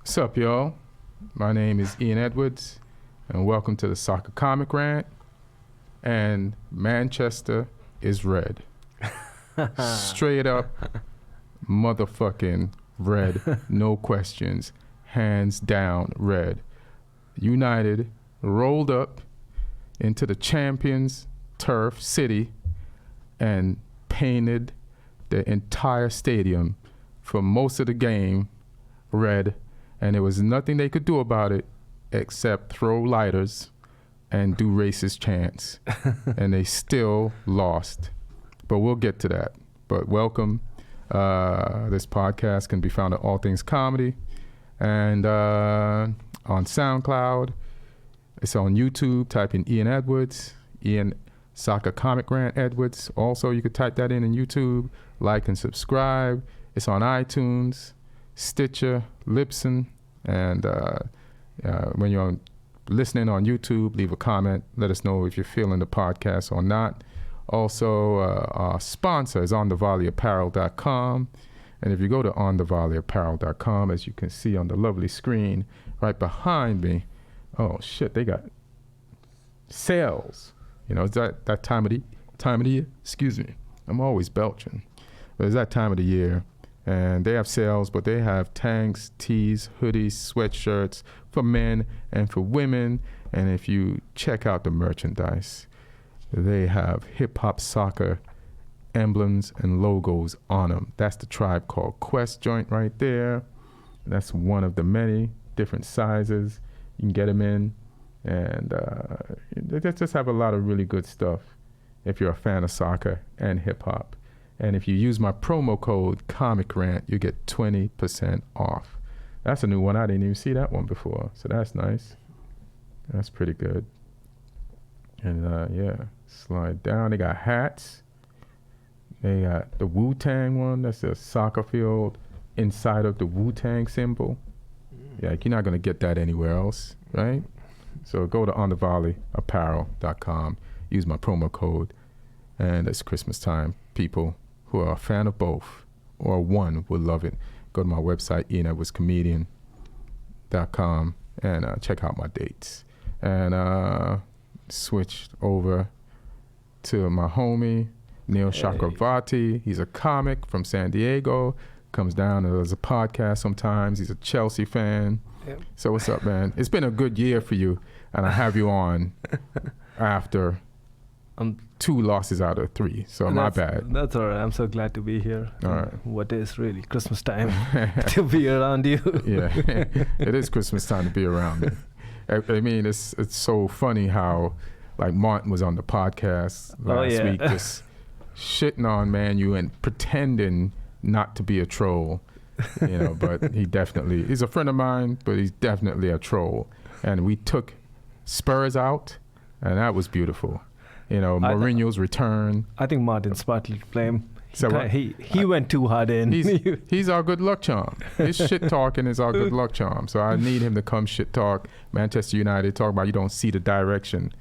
What's up, y'all? My name is Ian Edwards, and welcome to the Soccer Comic Rant. And Manchester is red. Straight up motherfucking red. No questions. Hands down red. United rolled up into the champions' turf, City, and painted the entire stadium for most of the game red. And there was nothing they could do about it except throw lighters and do racist chants. And they still lost. But we'll get to that. But welcome. This podcast can be found at All Things Comedy and on SoundCloud. It's on YouTube. Type in Ian Edwards, Ian Soccer Comic Rant Edwards. Also, you could type that in YouTube. Like and subscribe. It's on iTunes, Stitcher, Libsyn, and when you're listening on YouTube, leave a comment. Let us know if you're feeling the podcast or not. Also, our sponsor is onthevolleyapparel.com. And if you go to onthevolleyapparel.com, as you can see on the lovely screen right behind me, oh shit, they got sales. You know, it's that time of the year. Excuse me, I'm always belching. But it's that time of the year. And they have sales, but they have tanks, tees, hoodies, sweatshirts for men and for women. And if you check out the merchandise, they have hip-hop soccer emblems and logos on them. That's the Tribe Called Quest joint right there. That's one of the many different sizes you can get them in. And they just have a lot of really good stuff if you're a fan of soccer and hip-hop. And if you use my promo code Comic Rant, you get 20% off. That's a new one. I didn't even see that one before. So that's nice. That's pretty good. And yeah, slide down. They got hats. They got the Wu-Tang one. That's a soccer field inside of the Wu-Tang symbol. Yeah, you're not going to get that anywhere else, right? So go to onthevolleyapparel.com. Use my promo code. And it's Christmas time. People who are a fan of both or one will love it. Go to my website, ianedwardscomedian.com, and check out my dates. And switched over to my homie, Neil Chakravarty. He's a comic from San Diego. Comes down and does a podcast sometimes. He's a Chelsea fan. Yep. So what's up, man? It's been a good year for you, and I have you on after 2 losses out of 3, so my bad. That's all right. I'm so glad to be here. All right. What is really Christmas time to be around you. Yeah, it is Christmas time to be around me. I mean, it's so funny how, like, Martin was on the podcast last week just shitting on Man U and pretending not to be a troll, you know, but he's a friend of mine, but he's definitely a troll. And we took Spurs out, and that was beautiful. You know, Mourinho's return. I think Martin's partly to blame. So he went too hard in. He's our good luck charm. His shit talking is our good luck charm. So I need him to come shit talk Manchester United, talk about you don't see the direction.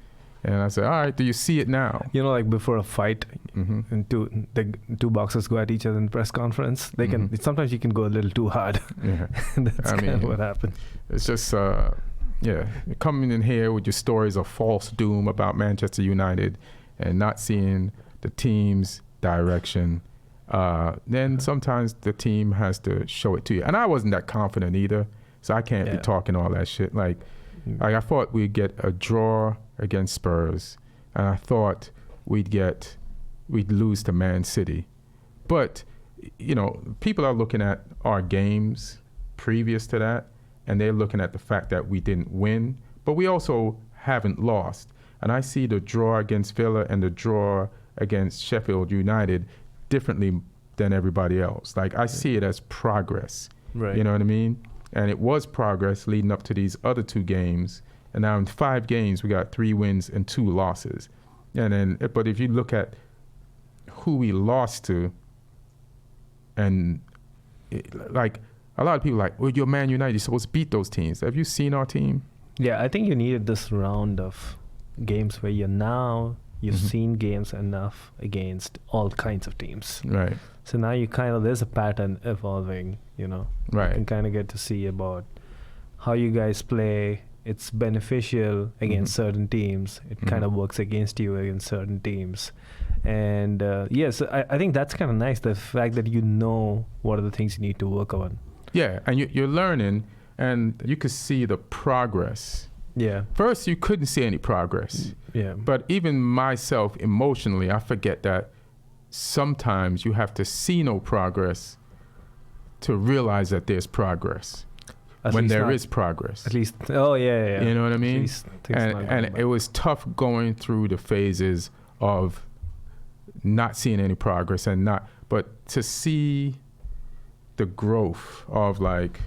And I said, all right, do you see it now? You know, like before a fight, and two boxers go at each other in the press conference. They can sometimes you can go a little too hard. Yeah, that's kind of what happened. It's just coming in here with your stories of false doom about Manchester United and not seeing the team's direction. Then sometimes the team has to show it to you. And I wasn't that confident either, so I can't be talking all that shit. Like I thought we'd get a draw against Spurs, and I thought we'd lose to Man City. But, you know, people are looking at our games previous to that, and they're looking at the fact that we didn't win, but we also haven't lost. And I see the draw against Villa and the draw against Sheffield United differently than everybody else. Like, I see it as progress. Right. You know what I mean? And it was progress leading up to these other 2 games. And now in 5 games, we got 3 wins and 2 losses. And then, but if you look at who we lost to, and like a lot of people are like, well, you're Man United, you're supposed to beat those teams. Have you seen our team? Yeah, I think you needed this round of games where you've seen games enough against all kinds of teams. Right. So now there's a pattern evolving, you know. Right. You can kind of get to see about how you guys play, it's beneficial against certain teams. It kind of works against you against certain teams. And yes, I think that's kind of nice, the fact that you know what are the things you need to work on. Yeah, and you're learning, and you could see the progress. Yeah. First, you couldn't see any progress. Yeah. But even myself, emotionally, I forget that sometimes you have to see no progress to realize that there's progress. When there is progress. At least, yeah. You know what I mean? And it was tough going through the phases of not seeing any progress but to see the growth of like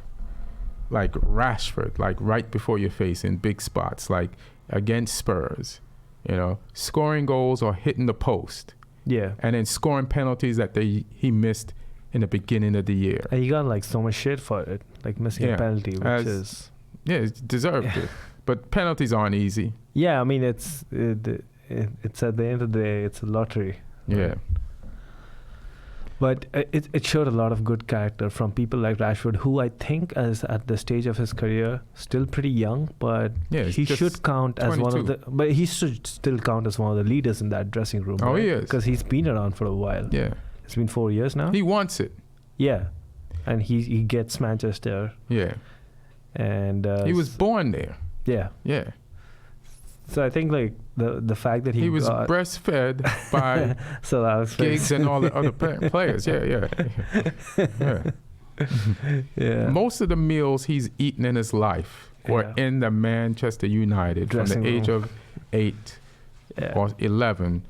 Rashford, like right before your face in big spots, like against Spurs, you know, scoring goals or hitting the post. Yeah. And then scoring penalties that he missed in the beginning of the year. And he got like so much shit for it, like missing a penalty, which is... Yeah, he deserved it. But penalties aren't easy. Yeah, I mean, it's at the end of the day, it's a lottery. Yeah. Right? But it showed a lot of good character from people like Rashford, who I think is at the stage of his career still pretty young, but he should count as 22. He should still count as one of the leaders in that dressing room. Oh, right? he is. Because he's been around for a while. Yeah. It's been 4 years now. He wants it. Yeah. And he gets Manchester. Yeah. And he was born there. Yeah. Yeah. So I think like the fact that he was breastfed by Giggs and all the other players. Yeah. Yeah. Most of the meals he's eaten in his life were in the Manchester United dressing from the age of 8 or 11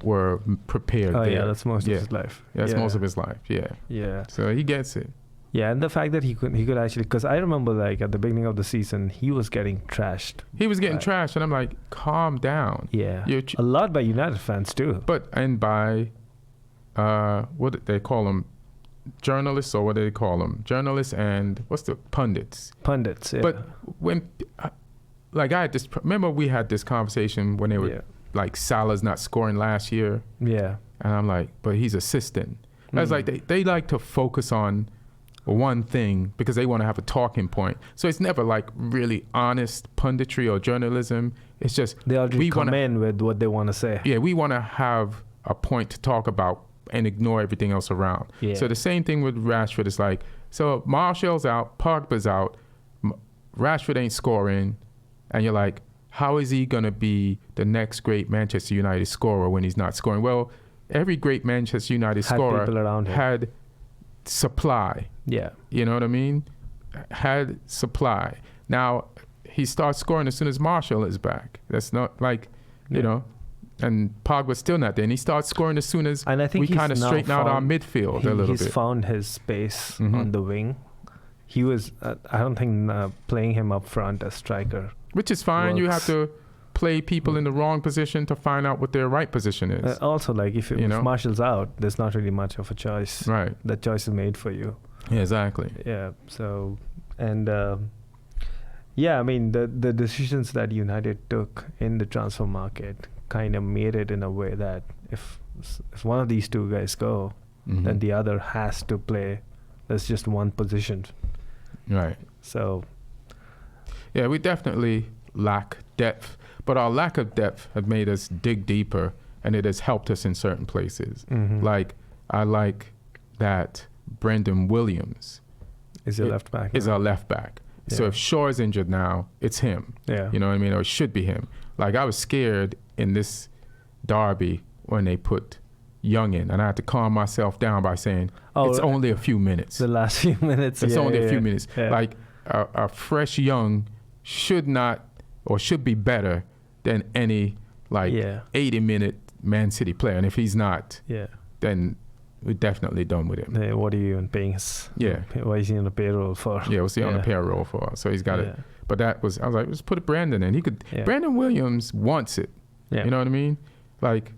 were prepared there. Yeah, that's most of his life. Yeah, that's most of his life. Yeah. Yeah. So he gets it. Yeah, and the fact that he could actually, because I remember like at the beginning of the season, he was getting trashed. He was getting trashed, and I'm like, calm down. Yeah, a lot by United fans too. And by, what did they call them? Journalists, or what do they call them? Journalists and what's the pundits? Pundits, yeah. But when, like I had this, remember we had this conversation when they were like Salah's not scoring last year. Yeah. And I'm like, but he's assistant. I was like, they like to focus on one thing because they want to have a talking point. So it's never like really honest punditry or journalism. It's just they already come in with what they want to say. Yeah, we want to have a point to talk about and ignore everything else around. Yeah. So the same thing with Rashford is like, so Martial's out, Pogba's out, Rashford ain't scoring, and you're like, how is he going to be the next great Manchester United scorer when he's not scoring? Well, every great Manchester United scorer had supply. Yeah. You know what I mean? Had supply. Now, he starts scoring as soon as Martial is back. That's not like, you know, and Pogba's still not there. And he starts scoring as soon as we kind of straighten out our midfield a little bit. He's found his space on the wing. He was, I don't think playing him up front as striker. Which is fine. Works. You have to play people in the wrong position to find out what their right position is. Also, like if Martial's out, there's not really much of a choice. Right. That choice is made for you. Yeah, exactly. Yeah. So, and I mean, the decisions that United took in the transfer market kind of made it in a way that if one of these two guys go, then the other has to play. There's just one position. Right. So. Yeah, we definitely lack depth, but our lack of depth has made us dig deeper, and it has helped us in certain places. Like, I like that Brendan Williams is your left back. Is our left back. Yeah. So if Shaw is injured now, it's him. Yeah. You know what I mean? Or it should be him. Like, I was scared in this derby when they put Young in, and I had to calm myself down by saying, it's only a few minutes. The last few minutes. It's only a few minutes. Yeah. Like, a fresh Young should not or should be better than any 80-minute Man City player. And if he's not, then we're definitely done with him. Yeah, what are you even paying us? Yeah. What is he on the payroll for? Yeah, what's he on the payroll for? So he's got it. But I was like, let's put Brandon in. He could. Brandon Williams wants it. Yeah. You know what I mean? Like,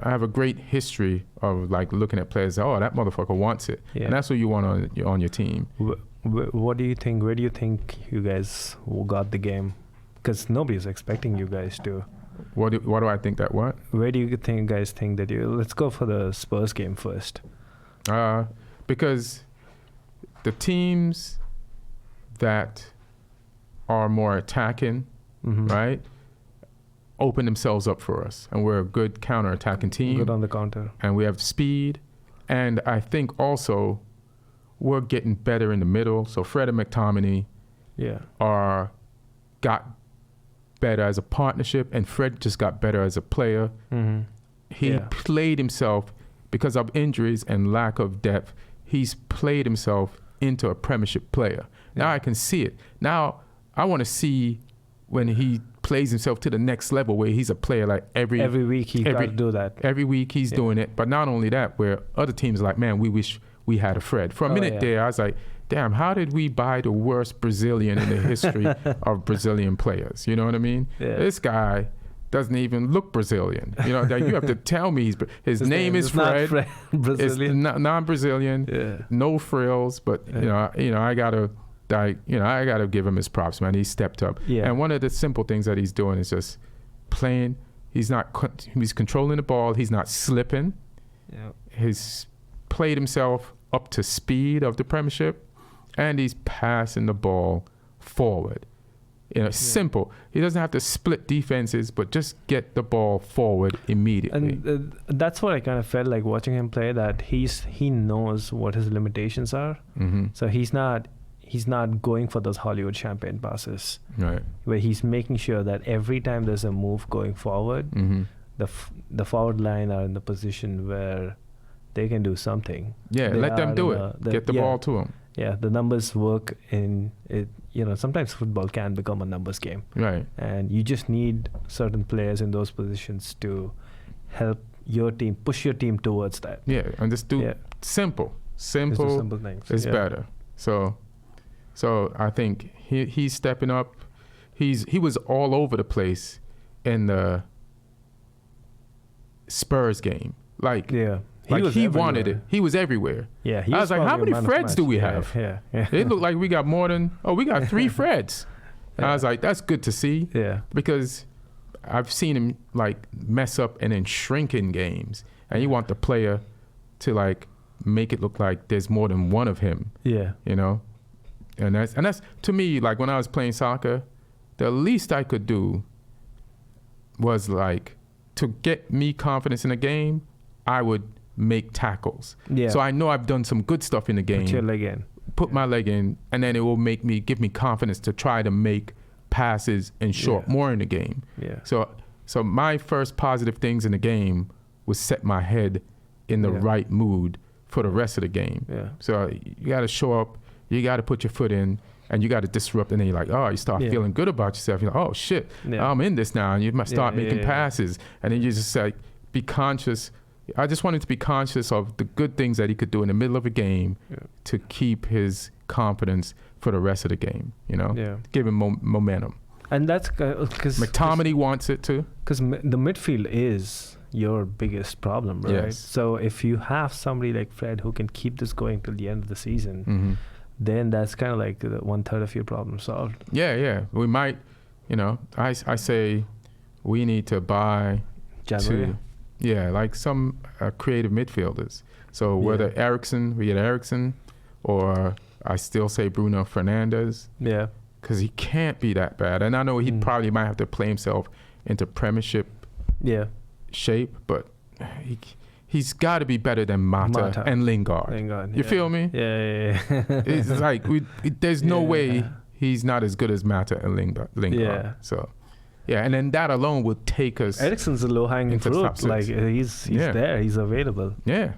I have a great history of like looking at players. Oh, that motherfucker wants it, and that's what you want on your team. What do you think? Where do you think you guys got the game? Because nobody's expecting you guys to. What do I think that what? Where do you guys think that you? Let's go for the Spurs game first. Because the teams that are more attacking, right, open themselves up for us. And we're a good counter-attacking team. Good on the counter. And we have speed. And I think also we're getting better in the middle. So Fred and McTominay got better as a partnership, and Fred just got better as a player. He played himself, because of injuries and lack of depth, he's played himself into a Premiership player. Now I can see it. Now I want to see when he plays himself to the next level, where he's a player like every week he's got to do that. Every week he's doing it. But not only that, where other teams are like, man, we wish we had a Fred. For a minute there, I was like, damn, how did we buy the worst Brazilian in the history of Brazilian players? You know what I mean? Yeah. This guy doesn't even look Brazilian. You know, that you have to tell me his name is Fred. Brazilian. It's non-Brazilian. No frills, but I gotta give him his props, man. He stepped up. Yeah. And one of the simple things that he's doing is just playing. He's controlling the ball. He's not slipping. Yeah. He's played himself up to speed of the Premiership, and he's passing the ball forward. Simple. He doesn't have to split defenses, but just get the ball forward immediately. And that's what I kind of felt like watching him play, that he knows what his limitations are. So he's not going for those Hollywood champagne passes. Right. Where he's making sure that every time there's a move going forward, the forward line are in the position where they can do something. Yeah, let them do it. Get the ball to them. Yeah, the numbers work in it. Sometimes football can become a numbers game. Right. And you just need certain players in those positions to help your team, push your team towards that. Yeah, and just do simple things. It's better. So I think he's stepping up. He was all over the place in the Spurs game. He wanted it. He was everywhere. Yeah, I was like, how many Freds do we have? Yeah. It looked like we got we got 3 Freds. And I was like, that's good to see. Yeah. Because I've seen him mess up and then shrink in games. And you want the player to make it look like there's more than one of him. Yeah. And that's to me, when I was playing soccer, the least I could do was to get me confidence in a game, I would make tackles. Yeah. So I know I've done some good stuff in the game. Put your leg in. Put my leg in, and then it will give me confidence to try to make passes and short more in the game. Yeah. So my first positive things in the game was set my head in the right mood for the rest of the game. Yeah. So you got to show up, you got to put your foot in, and you got to disrupt, and then you start feeling good about yourself. You're like, oh shit, I'm in this now, and you must start making passes, and then you just be conscious. I just wanted to be conscious of the good things that he could do in the middle of a game to keep his confidence for the rest of the game, give him momentum. And that's because McTominay wants it too. Because the midfield is your biggest problem, right? Yes. So if you have somebody like Fred who can keep this going till the end of the season, then that's kind of like 1/3 of your problem solved. Yeah. We might, I say we need to buy January. Some creative midfielders. So whether we get Eriksson, or I still say Bruno Fernandes. Yeah. Because he can't be that bad. And I know he probably might have to play himself into Premiership shape, but he's got to be better than Mata and Lingard. You feel me? Yeah. It's there's no way he's not as good as Mata and Lingard. Yeah. So... yeah, and then that alone would take us. Eriksson's a low-hanging fruit. He's there. He's available. Yeah.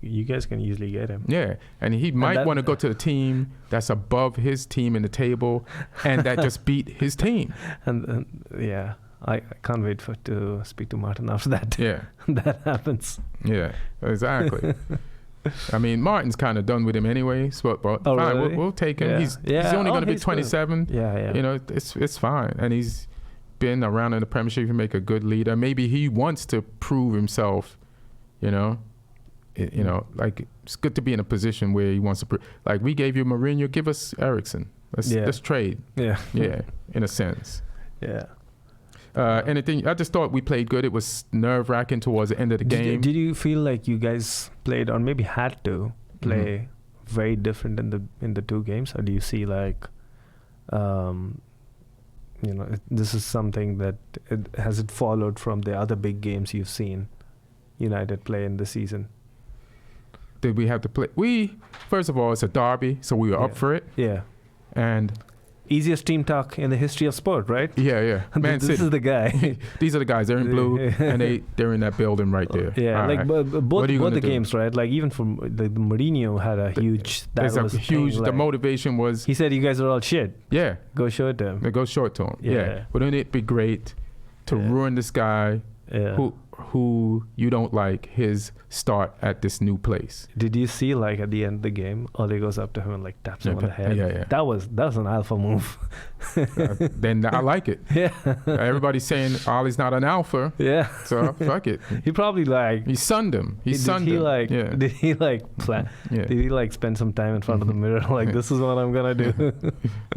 You guys can easily get him. Yeah, and he might want to go to the team that's above his team in the table, and that just beat his team. And I can't wait to speak to Martin after that. Yeah, that happens. Yeah, exactly. I mean, Martin's kind of done with him anyway, but fine, really? we'll take him. Yeah. He's only going to be 27. Good. Yeah. It's fine, and he's been around in the Premiership. He make a good leader. Maybe he wants to prove himself. It's good to be in a position where he wants to we gave you Mourinho, give us Eriksson. Let's trade. Yeah. Yeah, in a sense. Yeah. Anything? I just thought we played good. It was nerve-wracking towards the end of the game. Did you feel like you guys played, or maybe had to play very different in the 2 games, or do you see this is something that has it followed from the other big games you've seen United play in the season? Did we have to play? First of all, it's a derby, so we were up for it. Yeah. And easiest team talk in the history of sport, right? Yeah. Man City. This is the guy. These are the guys. They're in blue, and they're in that building right there. Yeah, all like right. both the games, right? Like even from the Mourinho had a huge. The motivation was. He said, "You guys are all shit." Yeah. Go show it to him. Go show it to him. Yeah. Wouldn't it be great to ruin this guy who you don't like his start at this new place? Did you see like at the end of the game, Ole goes up to him and like taps him on the head? Yeah. That was an alpha move. Then I like it. Yeah. Everybody's saying Ole's not an alpha. Yeah. So fuck it. He probably like. He sunned him. Did he plan? Yeah. Did he like spend some time in front of the mirror like this is what I'm gonna do?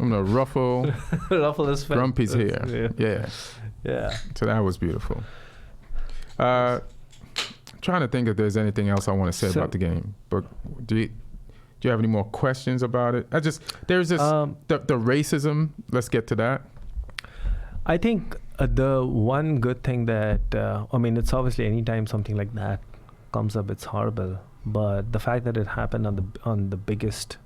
I'm gonna ruffle his face. Grumpy's hair. Yeah. So that was beautiful. Trying to think if there's anything else I want to say about the game, but do you have any more questions about it? There's this the racism. Let's get to that. I think the one good thing that it's obviously anytime something like that comes up, it's horrible. But the fact that it happened on the biggest,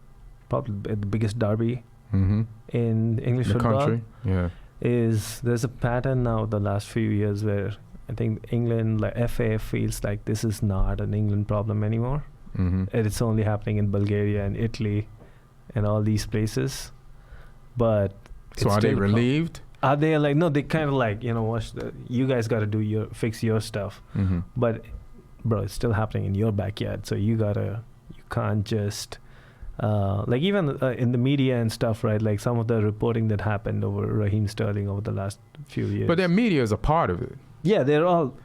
probably the biggest derby in English football, country, there's a pattern now the last few years where I think England, like FA, feels like this is not an England problem anymore. It's only happening in Bulgaria and Italy and all these places. But so are they relieved? Are they like, no, they kind of like, you guys got to fix your stuff. But bro, it's still happening in your backyard. So you can't just like even in the media and stuff, right? Like some of the reporting that happened over Raheem Sterling over the last few years. But their media is a part of it. Yeah,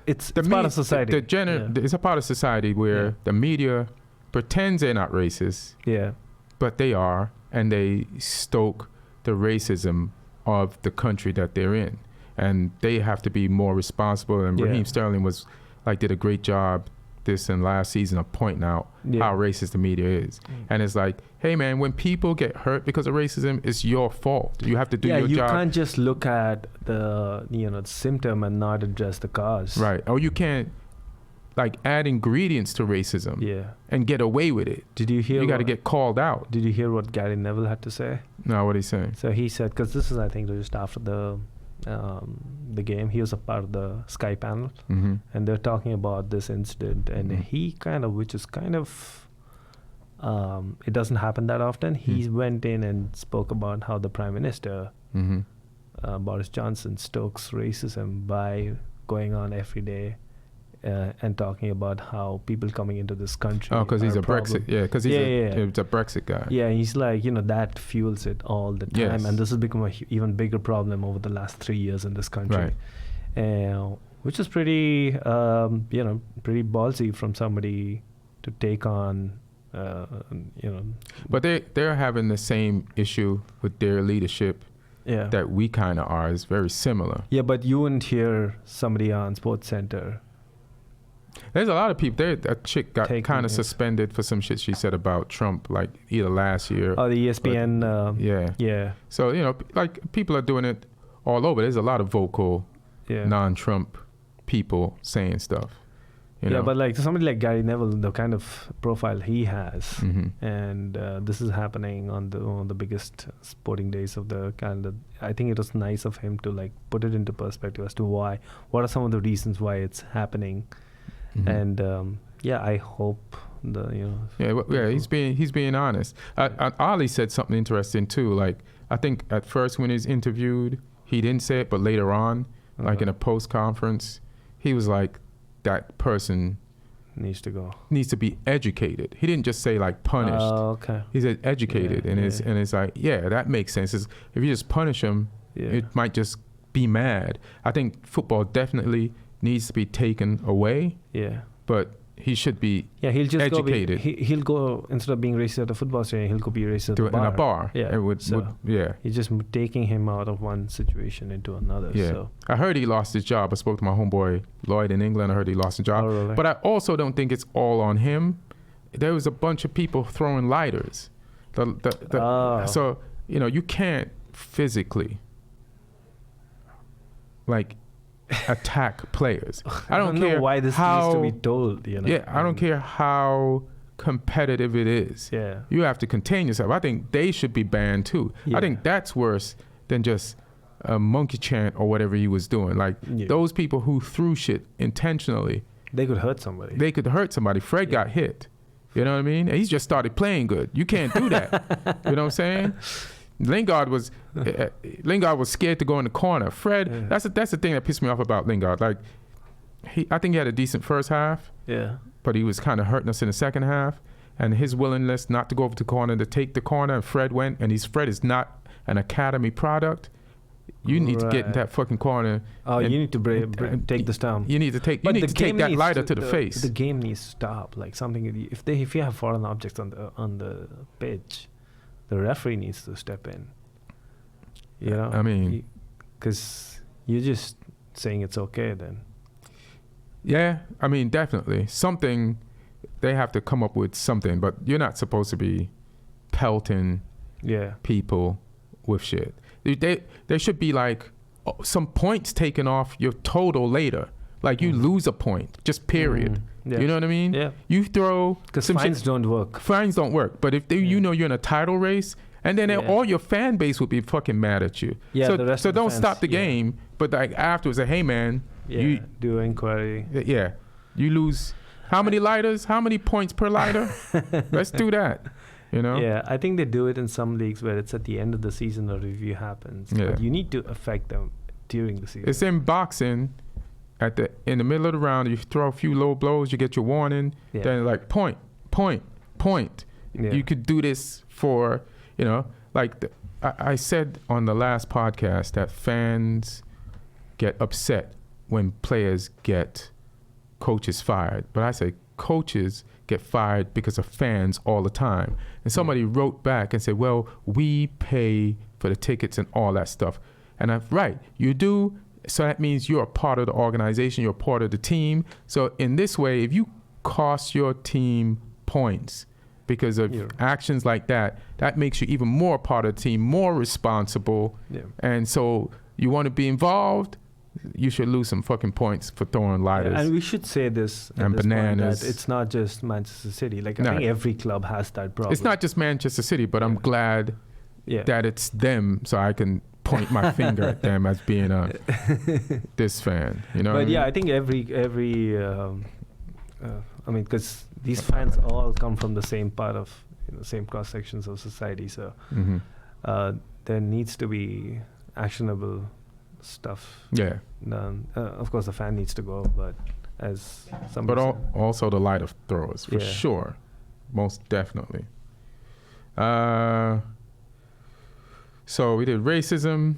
it's part of society. It's a part of society where the media pretends they're not racist. Yeah. But they are, and they stoke the racism of the country that they're in. And they have to be more responsible. And Raheem Sterling did a great job this and last season of pointing out how racist the media is. And it's like, hey man, when people get hurt because of racism, it's your fault. You have to do your job. Yeah, you can't just look at the symptom and not address the cause. Right. Or you can't add ingredients to racism and get away with it. Did you hear? You got to get called out. Did you hear what Gary Neville had to say? No, what did he say? So he said, because this is I think just after the game, he was a part of the Sky panel, and they're talking about this incident, and he it doesn't happen that often. He went in and spoke about how the Prime Minister, Boris Johnson, stokes racism by going on every day and talking about how people coming into this country. Oh, because he's a Brexit. Yeah, because he's a Brexit guy. Yeah, he's like, that fuels it all the time. Yes. And this has become a even bigger problem over the last 3 years in this country. Right. Which is pretty, pretty ballsy from somebody to take on, But they're having the same issue with their leadership that we kind of are. It's very similar. Yeah, but you wouldn't hear somebody on Sports Center. There's a lot of people. A chick got kind of suspended for some shit she said about Trump, either last year. Oh, the ESPN. Yeah. So, people are doing it all over. There's a lot of vocal, non-Trump people saying stuff. But somebody like Gary Neville, the kind of profile he has, and this is happening on the biggest sporting days of the calendar. I think it was nice of him to put it into perspective as to what are some of the reasons why it's happening. And I hope he's being honest. Ali said something interesting too. I think at first when he was interviewed, he didn't say it, but later on, in a post conference, he was like, that person needs to be educated. He didn't just say punished. Oh, okay. He said educated, and it's like, that makes sense. If you just punish him, it might just be mad. I think football definitely needs to be taken away. Yeah. But he should be he'll just educated. He'll go, instead of being racist at a football stadium, he'll go be racist at a bar. In a bar. Yeah. He's just taking him out of one situation into another. Yeah. So. I heard he lost his job. I spoke to my homeboy Lloyd in England. I heard he lost his job. Oh, really? But I also don't think it's all on him. There was a bunch of people throwing lighters. So, you can't physically like attack players. I don't know why this needs to be told. Yeah, I don't care how competitive it is. Yeah, you have to contain yourself. I think they should be banned too. Yeah. I think that's worse than just a monkey chant or whatever he was doing. Like those people who threw shit intentionally, they could hurt somebody. Fred got hit. You know what I mean? And he's just started playing good. You can't do that. You know what I'm saying? Lingard was scared to go in the corner. Fred, that's the thing that pissed me off about Lingard. Like, I think he had a decent first half. Yeah. But he was kind of hurting us in the second half. And his willingness not to go over to the corner, to take the corner, and Fred went. And Fred is not an academy product. You need to get in that fucking corner. Oh, you need to take this down. You need to take that lighter to the face. The game needs to stop. Like something. If you have foreign objects on the pitch, the referee needs to step in. You know. I mean, because you're just saying it's okay then. Yeah, I mean, definitely something. They have to come up with something, but you're not supposed to be pelting people with shit. There should be like some points taken off your total later. Like you lose a point, just period. You know what I mean? Yeah. You throw because fines don't work. Fines don't work. But if you know you're in a title race, and then all your fan base will be fucking mad at you. Yeah. So don't stop the game. But like afterwards, say, hey man, you do inquiry. Yeah. You lose how many lighters? How many points per lighter? Let's do that. You know? Yeah, I think they do it in some leagues where it's at the end of the season a review happens. Yeah. But you need to affect them during the season. It's in boxing. In the middle of the round, you throw a few low blows, you get your warning. Yeah. Then like point. Yeah. You could do this for, like I said on the last podcast that fans get upset when players get coaches fired. But I say coaches get fired because of fans all the time. And somebody wrote back and said, well, we pay for the tickets and all that stuff. And you do. So that means you're a part of the organization, you're a part of the team. So in this way, if you cost your team points because of actions like that, that makes you even more part of the team, more responsible. Yeah. And so you want to be involved, you should lose some fucking points for throwing lighters. And we should say this and bananas. It's not just Manchester City. Like I think every club has that problem. It's not just Manchester City, but I'm glad that it's them, so I can point my finger at them as being this fan. You know. But I think every because these fans all come from the same part of same cross sections of society. So there needs to be actionable stuff. Yeah. Of course, the fan needs to go, but as somebody also the lighter throwers for sure, most definitely. So we did racism,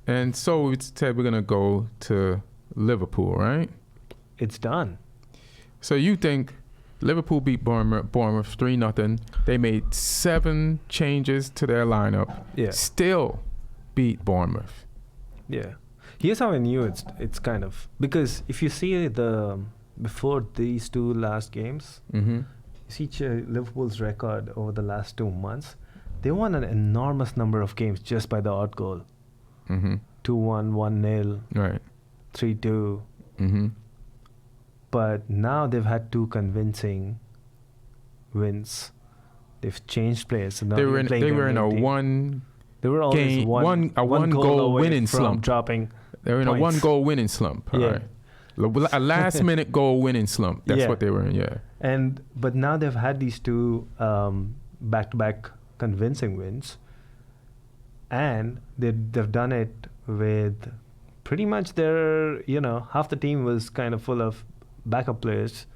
and so we said we're gonna go to Liverpool, right? It's done. So you think Liverpool beat Bournemouth 3-0? They made 7 changes to their lineup. Yeah. Still beat Bournemouth. Yeah. Here's how I knew it's kind of because if you see before these 2 last games, you see Liverpool's record over the last 2 months. They won an enormous number of games just by the odd goal. 2-1, 1-0, right, 3-2. But now they've had 2 convincing wins. They've changed players. So now they were in a one. They were always game, one goal winning slump. Dropping. They were in a 1 goal winning slump. Right. A last minute goal winning slump. That's what they were in. Yeah. But now they've had these 2 back-to-back convincing wins, and they've done it with pretty much their half the team was kind of full of backup players,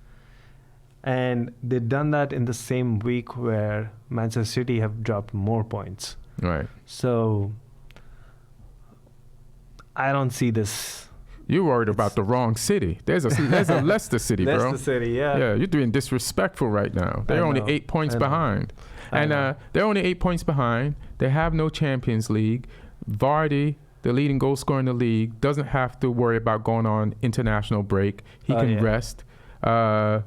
and they've done that in the same week where Manchester City have dropped more points. Right. So I don't see this. You're worried about the wrong city. There's a Leicester City, bro. Leicester City, yeah. Yeah, you're doing disrespectful right now. They're only 8 points behind. And they're only 8 points behind. They have no Champions League. Vardy, the leading goal scorer in the league, doesn't have to worry about going on international break. He can rest. So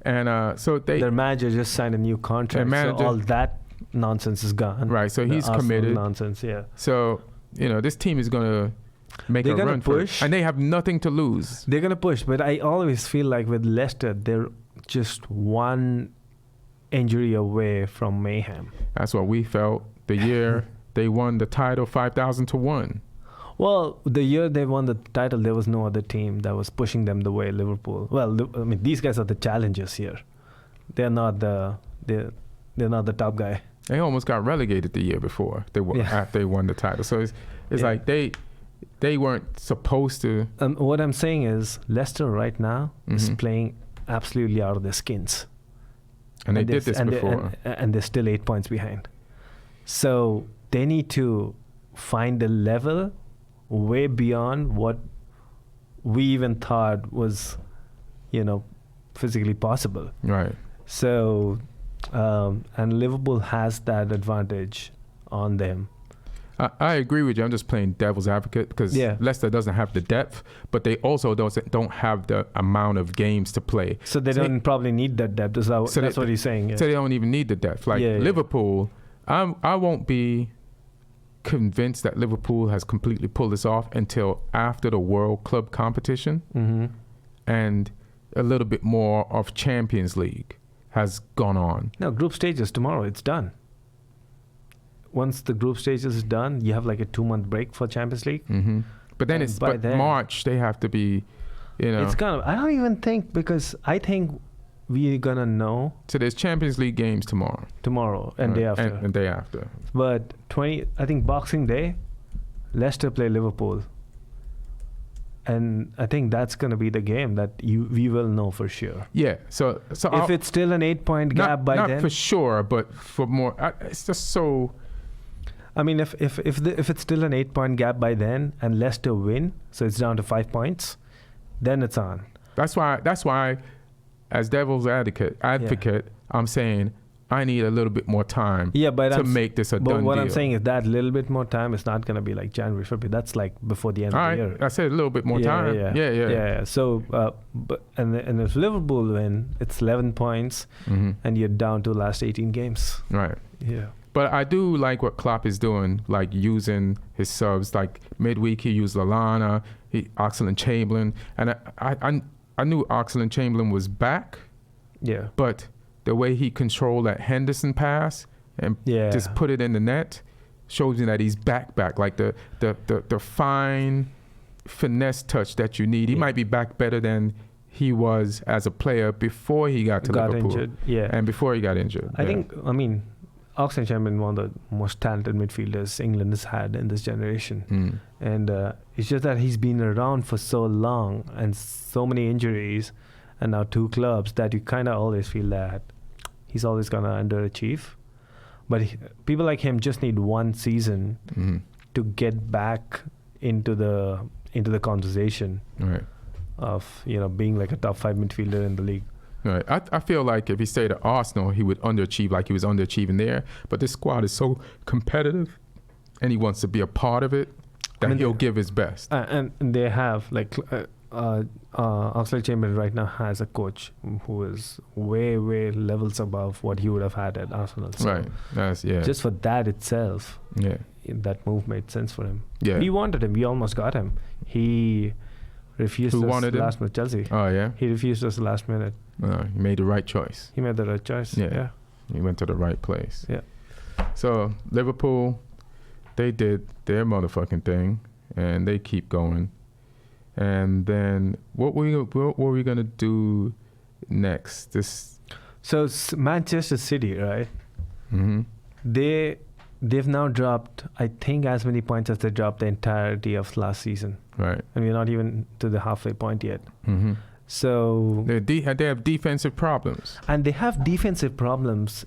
their manager just signed a new contract. So all that nonsense is gone. Right. So he's committed. Nonsense. Yeah. So this team is gonna make They're a gonna run for it. push. And they have nothing to lose. They're going to push, but I always feel like with Leicester, they're just one injury away from mayhem. That's what we felt the year they won the title 5,000 to 1. Well, the year they won the title, there was no other team that was pushing them the way Liverpool. Well, I mean, these guys are the challengers here. They're not they're not the top guy. They almost got relegated the year before after they won the title. So it's like they weren't supposed to. What I'm saying is Leicester right now is Mm-hmm. playing absolutely out of their skins. And they did this before. And they're still 8 points behind. So they need to find a level way beyond what we even thought was, physically possible. Right. So, and Liverpool has that advantage on them. I agree with you. I'm just playing devil's advocate because Leicester doesn't have the depth, but they also don't have the amount of games to play. So they don't probably need that depth. That's what he's saying. Yeah. So they don't even need the depth. Like Liverpool, I won't be convinced that Liverpool has completely pulled this off until after the World Club competition and a little bit more of Champions League has gone on. No, group stages tomorrow. It's done. Once the group stages is done, you have like a 2-month break for Champions League. Mm-hmm. But then March they have to be, It's kind of. I don't even think because I think we're gonna know. So there's Champions League games tomorrow And day after. And day after. But I think Boxing Day, Leicester play Liverpool. And I think that's going to be the game that we will know for sure. Yeah. So if it's still an 8-point gap by then, not for sure, but for more, it's just so. I mean, if it's still an 8-point gap by then, and Leicester win, so it's down to 5 points, then it's on. That's why, as devil's advocate, I'm saying I need a little bit more time to make this a done deal. But what I'm saying is that little bit more time is not going to be like January, February. That's like before the end of the year. I said a little bit more time. Yeah. So, and if Liverpool win, it's 11 points, and you're down to the last 18 games. Right. Yeah. But I do like what Klopp is doing, like using his subs. Like midweek, he used Lallana, Oxlade-Chamberlain, and I knew Oxlade-Chamberlain was back. Yeah. But the way he controlled that Henderson pass and just put it in the net shows me that he's back. Like the fine finesse touch that you need. He might be back better than he was as a player before he got Liverpool. Injured. Yeah. And before he got injured. I mean, Oxlade-Chamberlain, one of the most talented midfielders England has had in this generation. And it's just that he's been around for so long and so many injuries and now 2 clubs that you kind of always feel that he's always going to underachieve. But people like him just need 1 season to get back into the conversation of being like a top 5 midfielder in the league. Right. I feel like if he stayed at Arsenal, he would underachieve like he was underachieving there. But this squad is so competitive and he wants to be a part of it that he'll give his best. And they have like Oxlade-Chamberlain right now has a coach who is way levels above what he would have had at Arsenal. So right. That's just for that itself, that move made sense for him. Yeah. We wanted him. We almost got him. He refused us last minute. Chelsea. Oh yeah. He refused us the last minute. He made the right choice. He made the right choice. Yeah. He went to the right place. Yeah. So Liverpool, they did their motherfucking thing, and they keep going. And then what were we gonna do next? So Manchester City, right? Mm-hmm. They've now dropped, I think, as many points as they dropped the entirety of last season. Right. And we're not even to the halfway point yet. Mm-hmm. So they have defensive problems. And they have defensive problems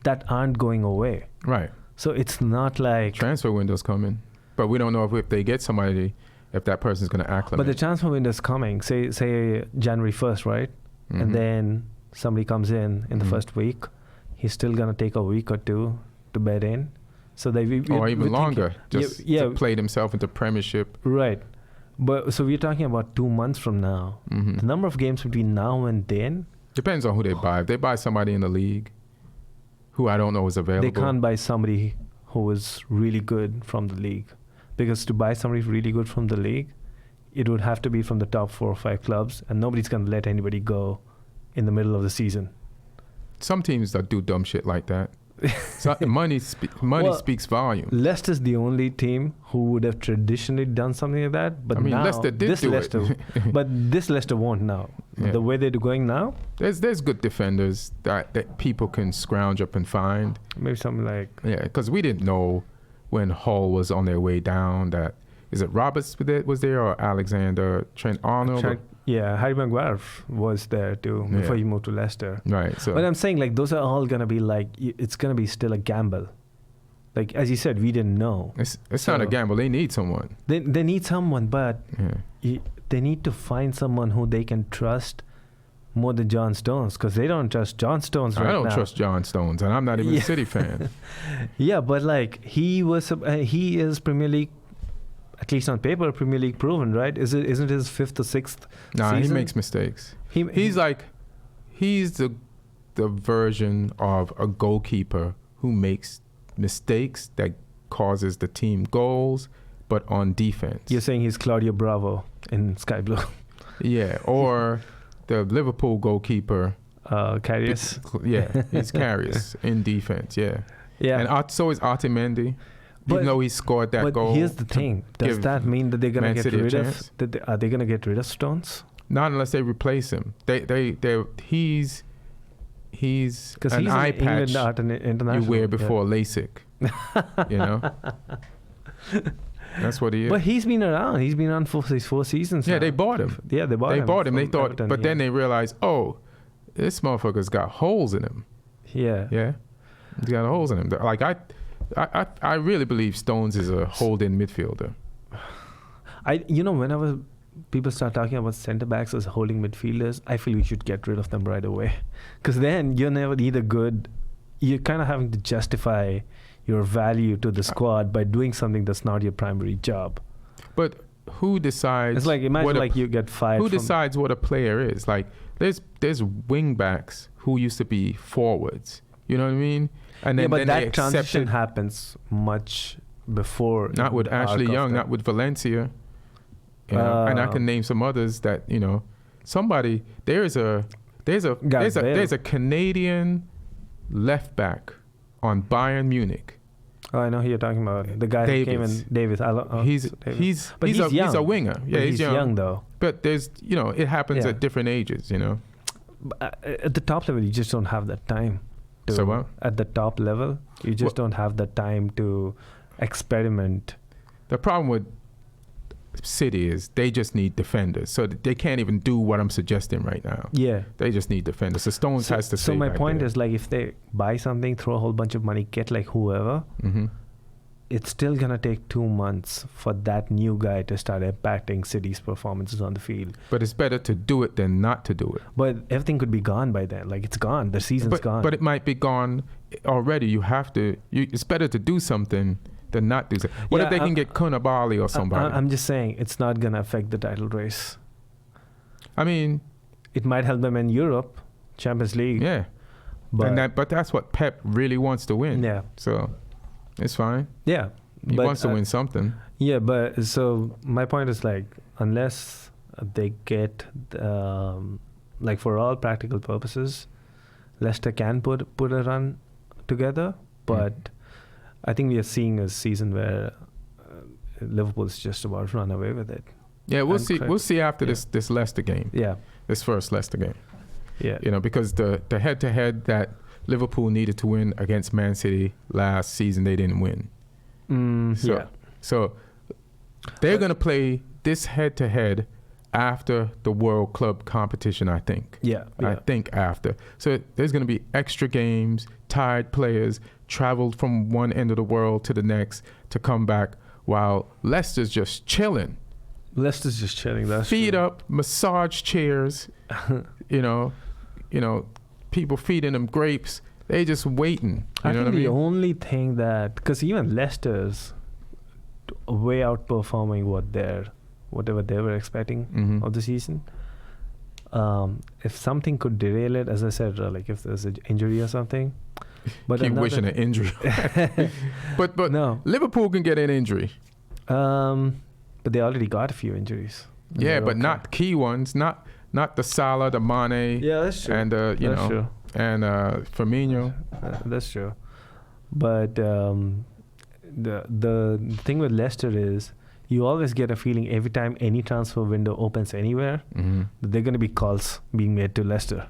that aren't going away. Right. So it's not like transfer windows coming, but we don't know if they get somebody, if that person's going to acclimate. But the transfer window's coming. Say January 1st, right? Mm-hmm. And then somebody comes in the first week. He's still going to take a week or 2 to bed in. So or even longer, to play himself into Premiership. Right. But so we're talking about 2 months from now. Mm-hmm. The number of games between now and then depends on who they buy. If they buy somebody in the league who I don't know is available, they can't buy somebody who is really good from the league, because to buy somebody really good from the league, it would have to be from the top 4 or 5 clubs, and nobody's going to let anybody go in the middle of the season. Some teams that do dumb shit like that. So money speaks volume. Leicester's the only team who would have traditionally done something like that, but I mean, now Leicester did do it. But this Leicester won't now. Yeah. The way they're going now, there's good defenders that people can scrounge up and find. maybe something like Because we didn't know when Hull was on their way down that. Is it Roberts was there or Alexander Trent Arnold? Harry Maguire was there too before he moved to Leicester. Right. So, but I'm saying like those are all gonna be like it's gonna be still a gamble. Like as you said, we didn't know. It's not a gamble. They need someone. They need someone, but they need to find someone who they can trust more than John Stones, because they don't trust John Stones right now. I don't trust John Stones, and I'm not even a City fan. Yeah, but like he is Premier League. At least on paper, Premier League proven, right? Isn't his 5th or 6th season? He makes mistakes. He's the version of a goalkeeper who makes mistakes that causes the team goals, but on defense. You're saying he's Claudio Bravo in Sky Blue. Yeah, or the Liverpool goalkeeper. Karius. Yeah, he's Karius in defense, yeah. And so is Otamendi. Even though he scored that goal. But here's the thing: does that mean that they're gonna get rid of? Are they gonna get rid of Stones? Not unless they replace him. He's an eye patch you wear before LASIK. You know, that's what he is. But he's been around. He's been on for these 4 seasons. Yeah, now. they bought him. Yeah, they bought him. They thought, Everton, but then they realized, oh, this motherfucker's got holes in him. Yeah. He's got holes in him. Like I really believe Stones is a hold-in midfielder. Whenever people start talking about centre backs as holding midfielders, I feel we should get rid of them right away, because then you're never either good. You're kind of having to justify your value to the squad by doing something that's not your primary job. But who decides? It's like imagine you get fired. Who decides what a player is? Like there's wing backs who used to be forwards. You know what I mean? And then, but that transition happens much before. Not with Ashley Young, not with Valencia. You know? And I can name some others that somebody. There's a Canadian left back on Bayern Munich. Oh, I know who you're talking about. The guy who came in, Davis. He's a winger. Yeah, he's young though. But there's it happens at different ages. At the top level, you just don't have that time. So what? At the top level, you just don't have the time to experiment. The problem with City is they just need defenders, so they can't even do what I'm suggesting right now. Yeah, they just need defenders. So Stones has to. So my point is, like, if they buy something, throw a whole bunch of money, get like whoever, it's still gonna take 2 months for that new guy to start impacting City's performances on the field. But it's better to do it than not to do it. But everything could be gone by then. Like, it's gone. The season's gone. But it might be gone already. You have to. It's better to do something than not do something. What if they can get Koulibaly or somebody? I'm just saying it's not gonna affect the title race. I mean, it might help them in Europe, Champions League. Yeah, but that's what Pep really wants to win. Yeah. So it's fine. Yeah. He wants to win something. Yeah, but so my point is, like, unless they get like, for all practical purposes, Leicester can put a run together, but I think we are seeing a season where Liverpool's just about to run away with it. Yeah, we'll see. We'll see after this Leicester game. Yeah, this first Leicester game. Yeah, because the head-to-head that Liverpool needed to win against Man City last season, they didn't win. So they're going to play this head-to-head after the World Club competition, I think. Yeah. I think after. So there's going to be extra games, tired players, traveled from one end of the world to the next to come back, while Leicester's just chilling. That's feet true. up, massage chairs, people feeding them grapes. They just waiting. I think the only thing that, because even Leicester's way outperforming whatever they were expecting of the season. If something could derail it, as I said, like if there's an injury or something. But keep wishing an injury. but no. Liverpool can get an injury. But they already got a few injuries. Yeah, but not key ones. Not the Salah, the Mane. Yeah, that's true. And True. And Firmino. That's true. But the thing with Leicester is you always get a feeling every time any transfer window opens anywhere, that there are going to be calls being made to Leicester.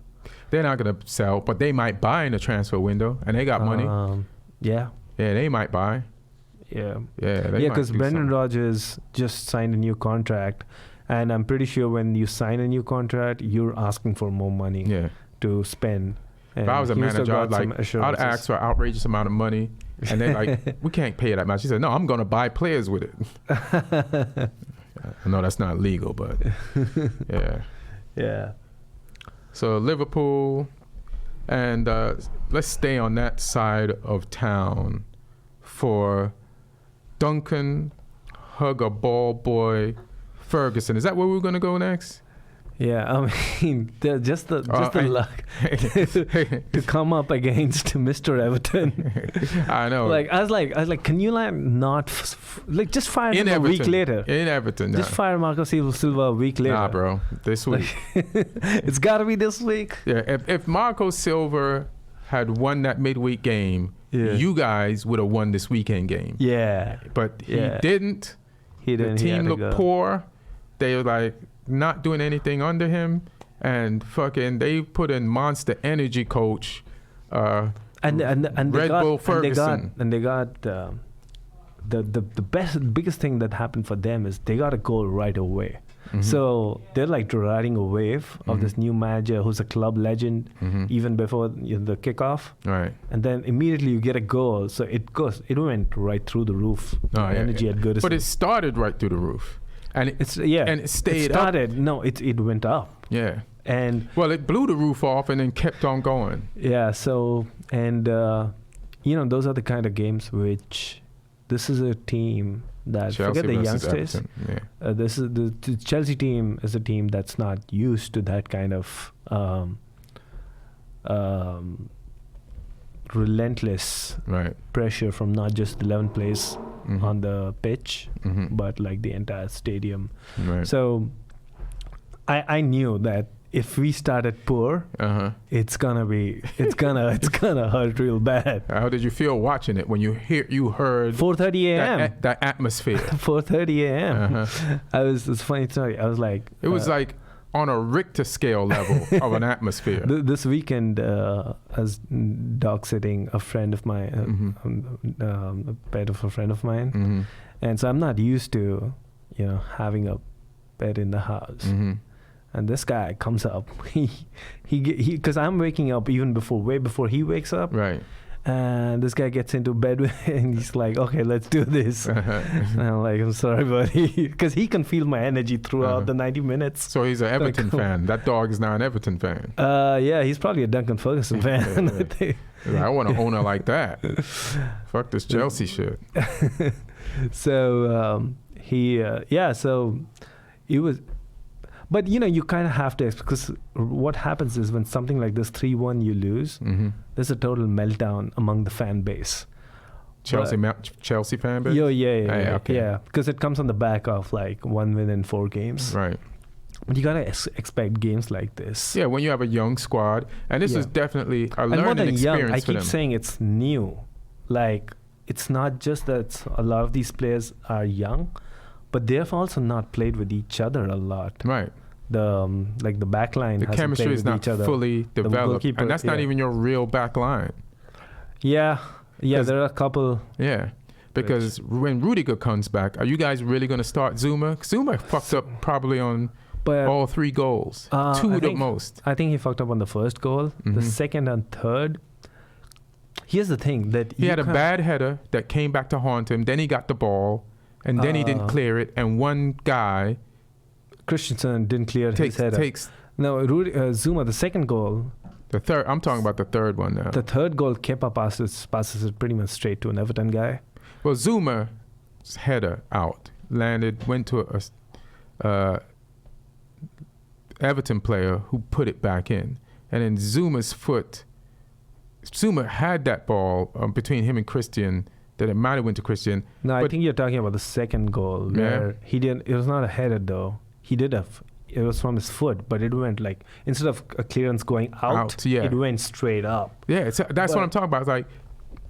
They're not going to sell, but they might buy in the transfer window, and they got money. Yeah, they might buy. Yeah, because Brendan Rodgers just signed a new contract, and I'm pretty sure when you sign a new contract, you're asking for more money to spend. If I was a manager, I'd ask for an outrageous amount of money, and they're like, we can't pay that much. He said, no, I'm going to buy players with it. I know that's not legal, but yeah. So Liverpool, and let's stay on that side of town for Duncan Hug a Ball Boy Ferguson. Is that where we're going to go next? Yeah, I mean, just the luck to come up against Mr. Everton. I know. I was like, can you not just fire him Everton, a week later? In Everton, just fire Marco Silva a week later. Nah, bro, this week. It's got to be this week. Yeah, if Marco Silva had won that midweek game, you guys would have won this weekend game. Yeah, but he didn't. The team looked poor. They were like not doing anything under him, and fucking they put in Monster Energy coach and Red Bull Ferguson, and they got the biggest thing that happened for them is they got a goal right away. So they're like riding a wave of this new manager who's a club legend even before the kickoff. Right. And then immediately you get a goal, so it went right through the roof. Energy at Goodison. But it started right through the roof. And it stayed up. It went up. Yeah. And it blew the roof off and then kept on going. Yeah. So those are the kind of games which this is a team that Chelsea forget the youngsters. This is the Chelsea team is a team that's not used to that kind of relentless pressure from not just 11 players on the pitch, but like the entire stadium. Right. So I knew that if we started poor, it's gonna hurt real bad. How did you feel watching it when you heard 4:30 a.m. that atmosphere? 4:30 a.m. It's a funny story. I was like, it was like on a Richter scale level of an atmosphere. This weekend, I was dog sitting a friend of mine, a pet of a friend of mine, and so I'm not used to, having a pet in the house. And this guy comes up, because I'm waking up way before he wakes up. Right. And this guy gets into bed and he's like, okay, let's do this. And I'm like, I'm sorry, buddy. Because he can feel my energy throughout the 90 minutes. So he's an Everton fan. That dog is now an Everton fan. Yeah, he's probably a Duncan Ferguson fan. I want an owner like that. Fuck this Chelsea shit. So so it was... But, you kind of have to, because what happens is when something like this 3-1 you lose, there's a total meltdown among the fan base. Chelsea fan base? Yeah. Because it comes on the back of like 1 win in 4 games. Right. But you got to expect games like this. Yeah, when you have a young squad. And this is definitely a learning experience young, for I keep them. saying it's new. Like, it's not just that a lot of these players are young, but they've also not played with each other a lot. Right. The back line, the chemistry is not fully developed, and that's not even your real back line. Yeah, there are a couple. Yeah, because when Rudiger comes back, are you guys really going to start Zuma? Zuma fucked up probably on all 3 goals, 2 at most. I think he fucked up on the first goal, the second and third. Here's the thing that he had a bad header that came back to haunt him. Then he got the ball, and then he didn't clear it, and one guy. Christensen didn't clear his header. Zuma, the second goal. The third. I'm talking about the third one now. The third goal, Kepa passes it pretty much straight to an Everton guy. Well, Zuma's header went to a Everton player who put it back in, and then Zuma had that ball between him and Christian that it might have went to Christian. No, I But- think you're talking about the second goal where he didn't. It was not a header though. He did it was from his foot, but it went like instead of a clearance going out, yeah. it went straight up. Yeah, that's what I'm talking about. It's like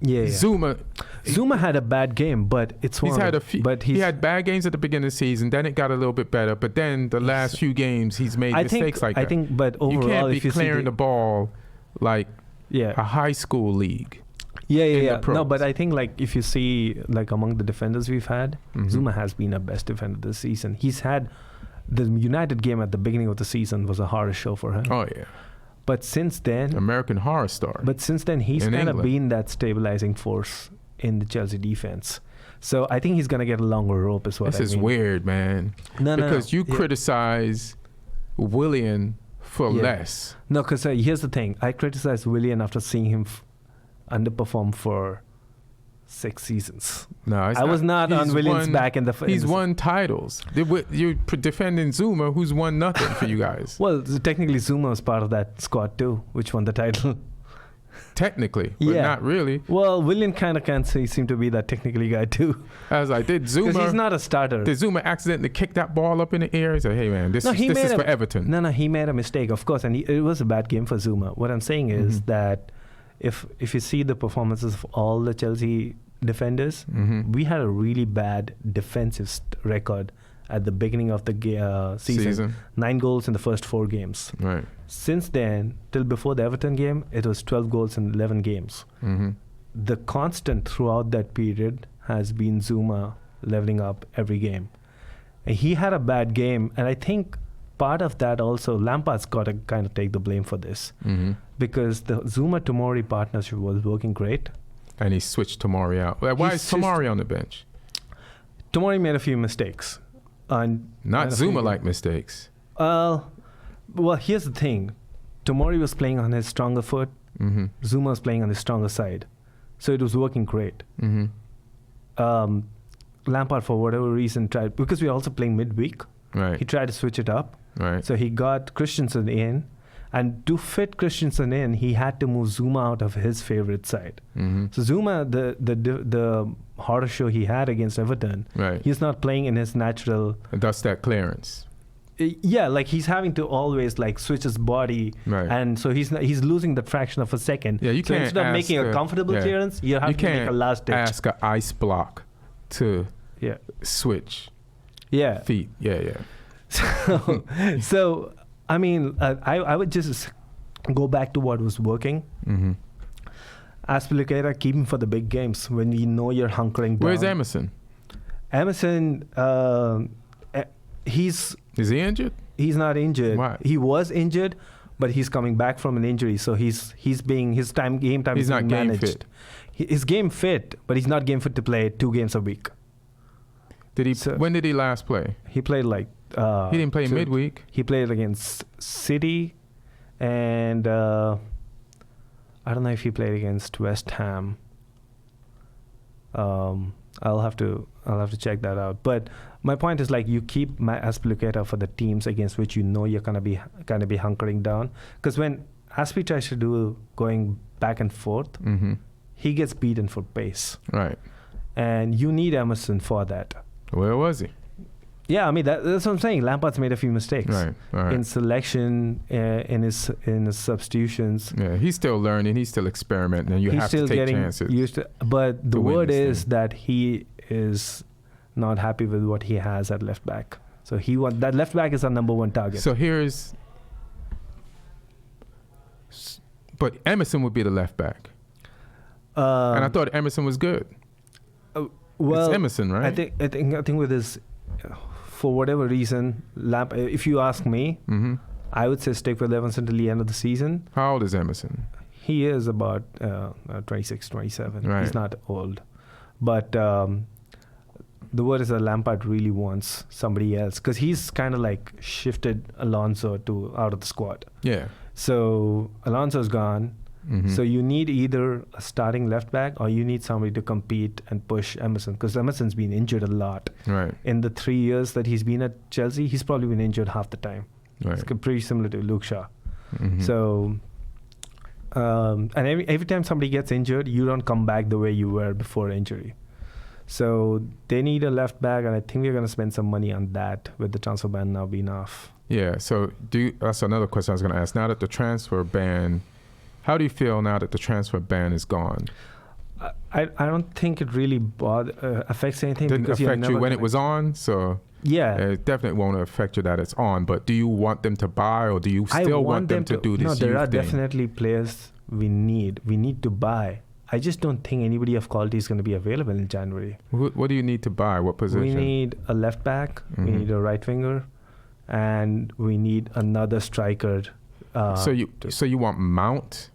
Yeah. Zuma had a bad game, but it's he's one had of, a few. But He had bad games at the beginning of the season. Then it got a little bit better. But then the last few games, he's made mistakes like that. I think, but You overall, can't be if you clearing see the ball like yeah, a high school league. yeah. pros. No, but I think like if you see like among the defenders we've had, Mhm. Zuma has been our best defender this season. He's had the United game at the beginning of the season was a horror show for him. Oh yeah, But since then, American Horror Story. But since then, he's In kind of England. been that stabilizing force in the Chelsea defense. So I think he's going to get a longer rope is what This I is mean. weird, man. No, Because you Yeah. criticize Willian for Yeah. less. No, because here's the thing. I criticized Willian after seeing him underperform for 6 seasons. No, it's I was not on he's Willian's won- back in the... He's won titles. You're defending Zuma, who's won nothing for you guys. Well, technically Zuma was part of that squad too, which won the title. Technically, but Yeah. not really. Well, Willian kind of can seem to be that technically guy too. I was like, did Because he's Zuma not a starter. Zuma accidentally kick that ball up in the air? He said, hey man, this No, he is made for a- Everton. No, he made a mistake, of course, and it was a bad game for Zuma. What I'm saying is Mhm. that if you see the performances of all the Chelsea defenders, Mhm. we had a really bad defensive record at the beginning of the season. 9 goals in the first 4 games. Right. Since then, till before the Everton game, it was 12 goals in 11 games. Mm-hmm. The constant throughout that period has been Zuma leveling up every game. And he had a bad game, and I think part of that also, Lampard's got to kind of take the blame for this, Mm-hmm. because the Zuma-Tomori partnership was working great. And he switched Tomori out. Why He is switched- Tomori on the bench? Tomori made a few mistakes. And Not had a Zuma few- like mistakes. Well, here's the thing. Tomori was playing on his stronger foot. Mm-hmm. Zuma was playing on his stronger side. So it was working great. Mm-hmm. Lampard, for whatever reason, tried, because we were also playing midweek, Right. he tried to switch it up. Right. So he got Christensen in. And to fit Christensen in, he had to move Zuma out of his favorite side. Mm-hmm. So Zuma, the horror show he had against Everton, Right. he's not playing in his natural... And thus that clearance. Yeah, like he's having to always like switch his body, Right. and so he's losing the fraction of a second. Yeah, you so can't instead of making a ask comfortable clearance, you have You to make can't a last ditch. ask an ice block to Yeah, switch yeah. feet. Yeah. So I mean, I would just go back to what was working. Mm-hmm. Aspilicueta, keep him for the big games when you know you're hunkering down. Where's Emerson? Emerson, he's Is he injured? not injured. Why? He was injured, but he's coming back from an injury, so he's being his game time He's is not being game managed. fit. He's game fit, but he's not game fit to play 2 games a week. Did he? So- When did he last play? He played like He didn't play midweek. He played against City, and I don't know if he played against West Ham. I'll have to check that out. But my point is, like, you keep Aspilicueta for the teams against which you know you're gonna be hunkering down. Because when Aspi tries to do going back and forth, Mm-hmm. he gets beaten for pace, Right. and you need Emerson for that. Where was he? Yeah, I mean that's what I'm saying. Lampard's made a few mistakes. Right. All right. In selection, in his substitutions. Yeah, he's still learning. He's still experimenting, and you He's have still to take getting chances. used to. But the to win word this is thing. that he is not happy with what he has at left back. So that left back is our number 1 target. So here's, but Emerson would be the left back, and I thought Emerson was good. well, it's Emerson, right? I think with his, for whatever reason, if you ask me, Mm-hmm. I would say stick with Emerson till the end of the season. How old is Emerson? He is about 26, 27. Right. He's not old. But the word is that Lampard really wants somebody else, because he's kind of like shifted Alonso out of the squad. Yeah. So Alonso's gone. Mm-hmm. So you need either a starting left back or you need somebody to compete and push Emerson, because Emerson's been injured a lot. Right. In the 3 years that he's been at Chelsea, he's probably been injured half the time. Right. It's pretty similar to Luke Shaw. Mm-hmm. So, and every time somebody gets injured, you don't come back the way you were before injury. So they need a left back, and I think we're going to spend some money on that with the transfer ban now being off. Yeah. So that's another question I was going to ask. Now that the transfer ban, how do you feel now that the transfer ban is gone? I don't think it really affects anything. Didn't because affect you when it was on, so yeah, it definitely won't affect you that it's on. But do you want them to buy, or do you still want them to do this? No, there are thing? Definitely players we need to buy. I just don't think anybody of quality is going to be available in January. What do you need to buy? What position? We need a left back. We need a right winger, and we need another striker. So you want Mount?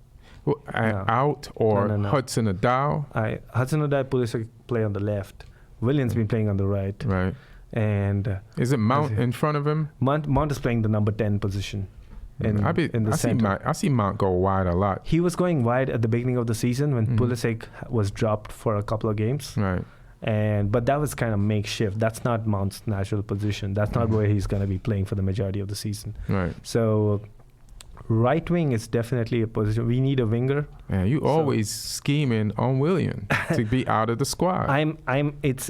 Out or no. Hudson Odoi? Hudson Odoi Pulisic play on the left. Williams been playing on the right. Right. And is it Mount in front of him? Mount is playing the number 10 position in the center. I see Mount go wide a lot. He was going wide at the beginning of the season when Pulisic was dropped for a couple of games. Right. But that was kind of makeshift. That's not Mount's natural position. That's not where he's going to be playing for the majority of the season. Right. So right wing is definitely a position. We need a winger. Yeah, you always scheming on William to be out of the squad. It's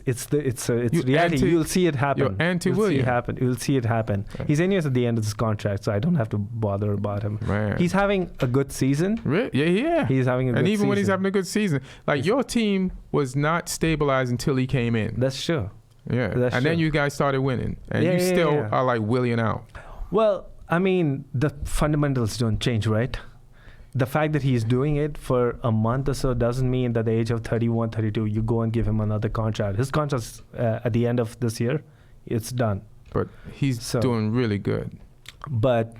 reality. You'll see it happen. You're anti-William. You'll see it happen. Right. He's anyways at the end of his contract, so I don't have to bother about him. Man. He's having a good season. Yeah. He's having a good season. And even when he's having a good season, like your team was not stabilized until he came in. That's true. Yeah. Then you guys started winning. And you still are like William out. Well, I mean, the fundamentals don't change, right? The fact that he's doing it for a month or so doesn't mean that at the age of 31, 32, you go and give him another contract. His contract's at the end of this year. It's done. But he's doing really good. But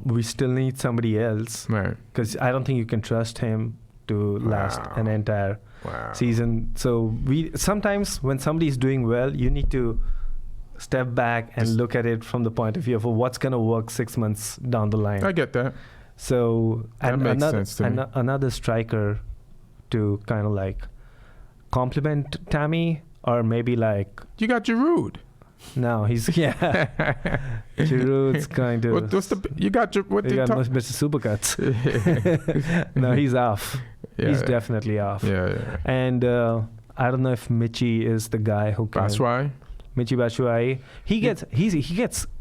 we still need somebody else. Right. Because I don't think you can trust him to last an entire season. So sometimes when somebody's doing well, you need to step back and look at it from the point of view of what's going to work 6 months down the line. I get that. So that makes sense to me. Another striker to kind of like complement Tammy, or maybe like you got Giroud. No, he's Giroud's going to. You got Mr. Supercuts. No, he's off. He's definitely off. Yeah. And I don't know if Michy is the guy who can. Batshuayi. Michy Batshuayi.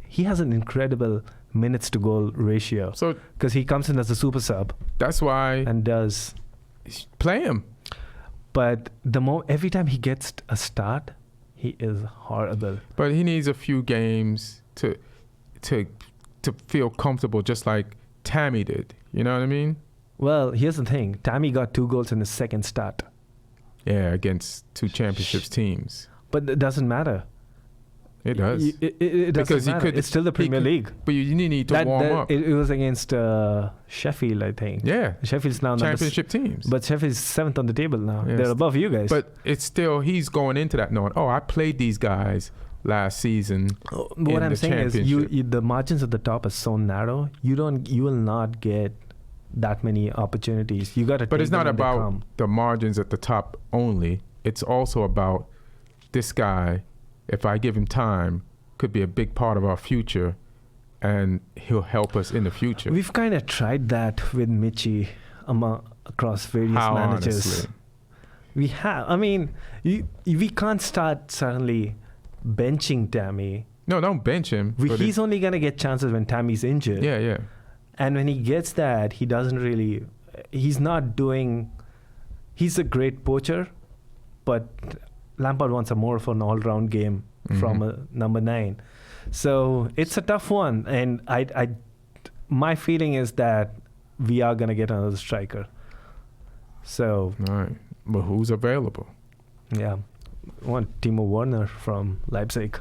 He has an incredible minutes to goal ratio. So because he comes in as a super sub. That's why. And does play him. But every time he gets a start, he is horrible. But he needs a few games to feel comfortable, just like Tammy did. You know what I mean? Well, here's the thing. Tammy got 2 goals in his second start. Yeah, against 2 championships teams. But it doesn't matter. It does. It doesn't matter. It's still the Premier League. But you need to warm up. It was against Sheffield, I think. Yeah. Sheffield's now championship teams. But Sheffield's 7th on the table now. Yes. They're above you guys. But it's still, he's going into that knowing, I played these guys last season. What I'm saying is the margins at the top are so narrow, you will not get that many opportunities. You got to. But it's not about the margins at the top only. It's also about this guy. If I give him time, could be a big part of our future, and he'll help us in the future. We've kind of tried that with Michy across various managers. Honestly? We have. I mean, we can't start suddenly benching Tammy. No, don't bench him. He's only going to get chances when Tammy's injured. Yeah. And when he gets that, he doesn't really. He's not doing. He's a great poacher, but Lampard wants more of an all-round game from a number 9. So it's a tough one. And my feeling is that we are going to get another striker. So. All right. But who's available? Yeah. Want Timo Werner from Leipzig.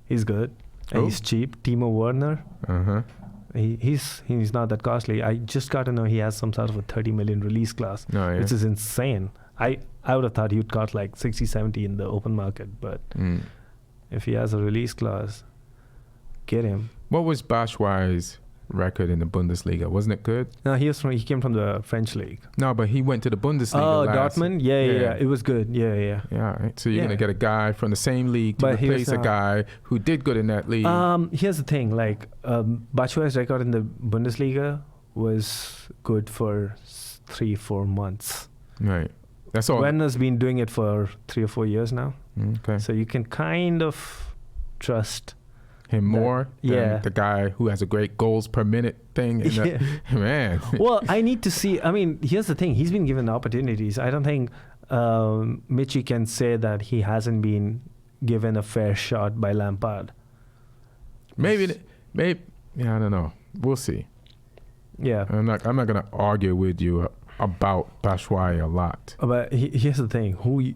He's good. And he's cheap. Timo Werner. Uh-huh. He's not that costly. I just got to know he has some sort of a 30 million release clause, which is insane. I would have thought he would cost like 60, 70 in the open market, but if he has a release clause, get him. What was Batshuayi's record in the Bundesliga? Wasn't it good? No, he came from the French league. No, but he went to the Bundesliga. Oh, Dortmund? Yeah. It was good. Yeah. Yeah, right. So you're going to get a guy from the same league to replace a guy who did good in that league. Here's the thing. Like, Batshuayi's record in the Bundesliga was good for 3-4 months. Right. That's all. Werner's been doing it for 3 or 4 years now. Okay. So you can kind of trust Him more than yeah. the guy who has a great goals per minute thing. And Yeah. Man. Well, I need to see. I mean, here's the thing. He's been given opportunities. I don't think Michy can say that he hasn't been given a fair shot by Lampard. Maybe. Yeah, I don't know. We'll see. Yeah. I'm not going to argue with you about Batshuayi a lot. But here's the thing. Who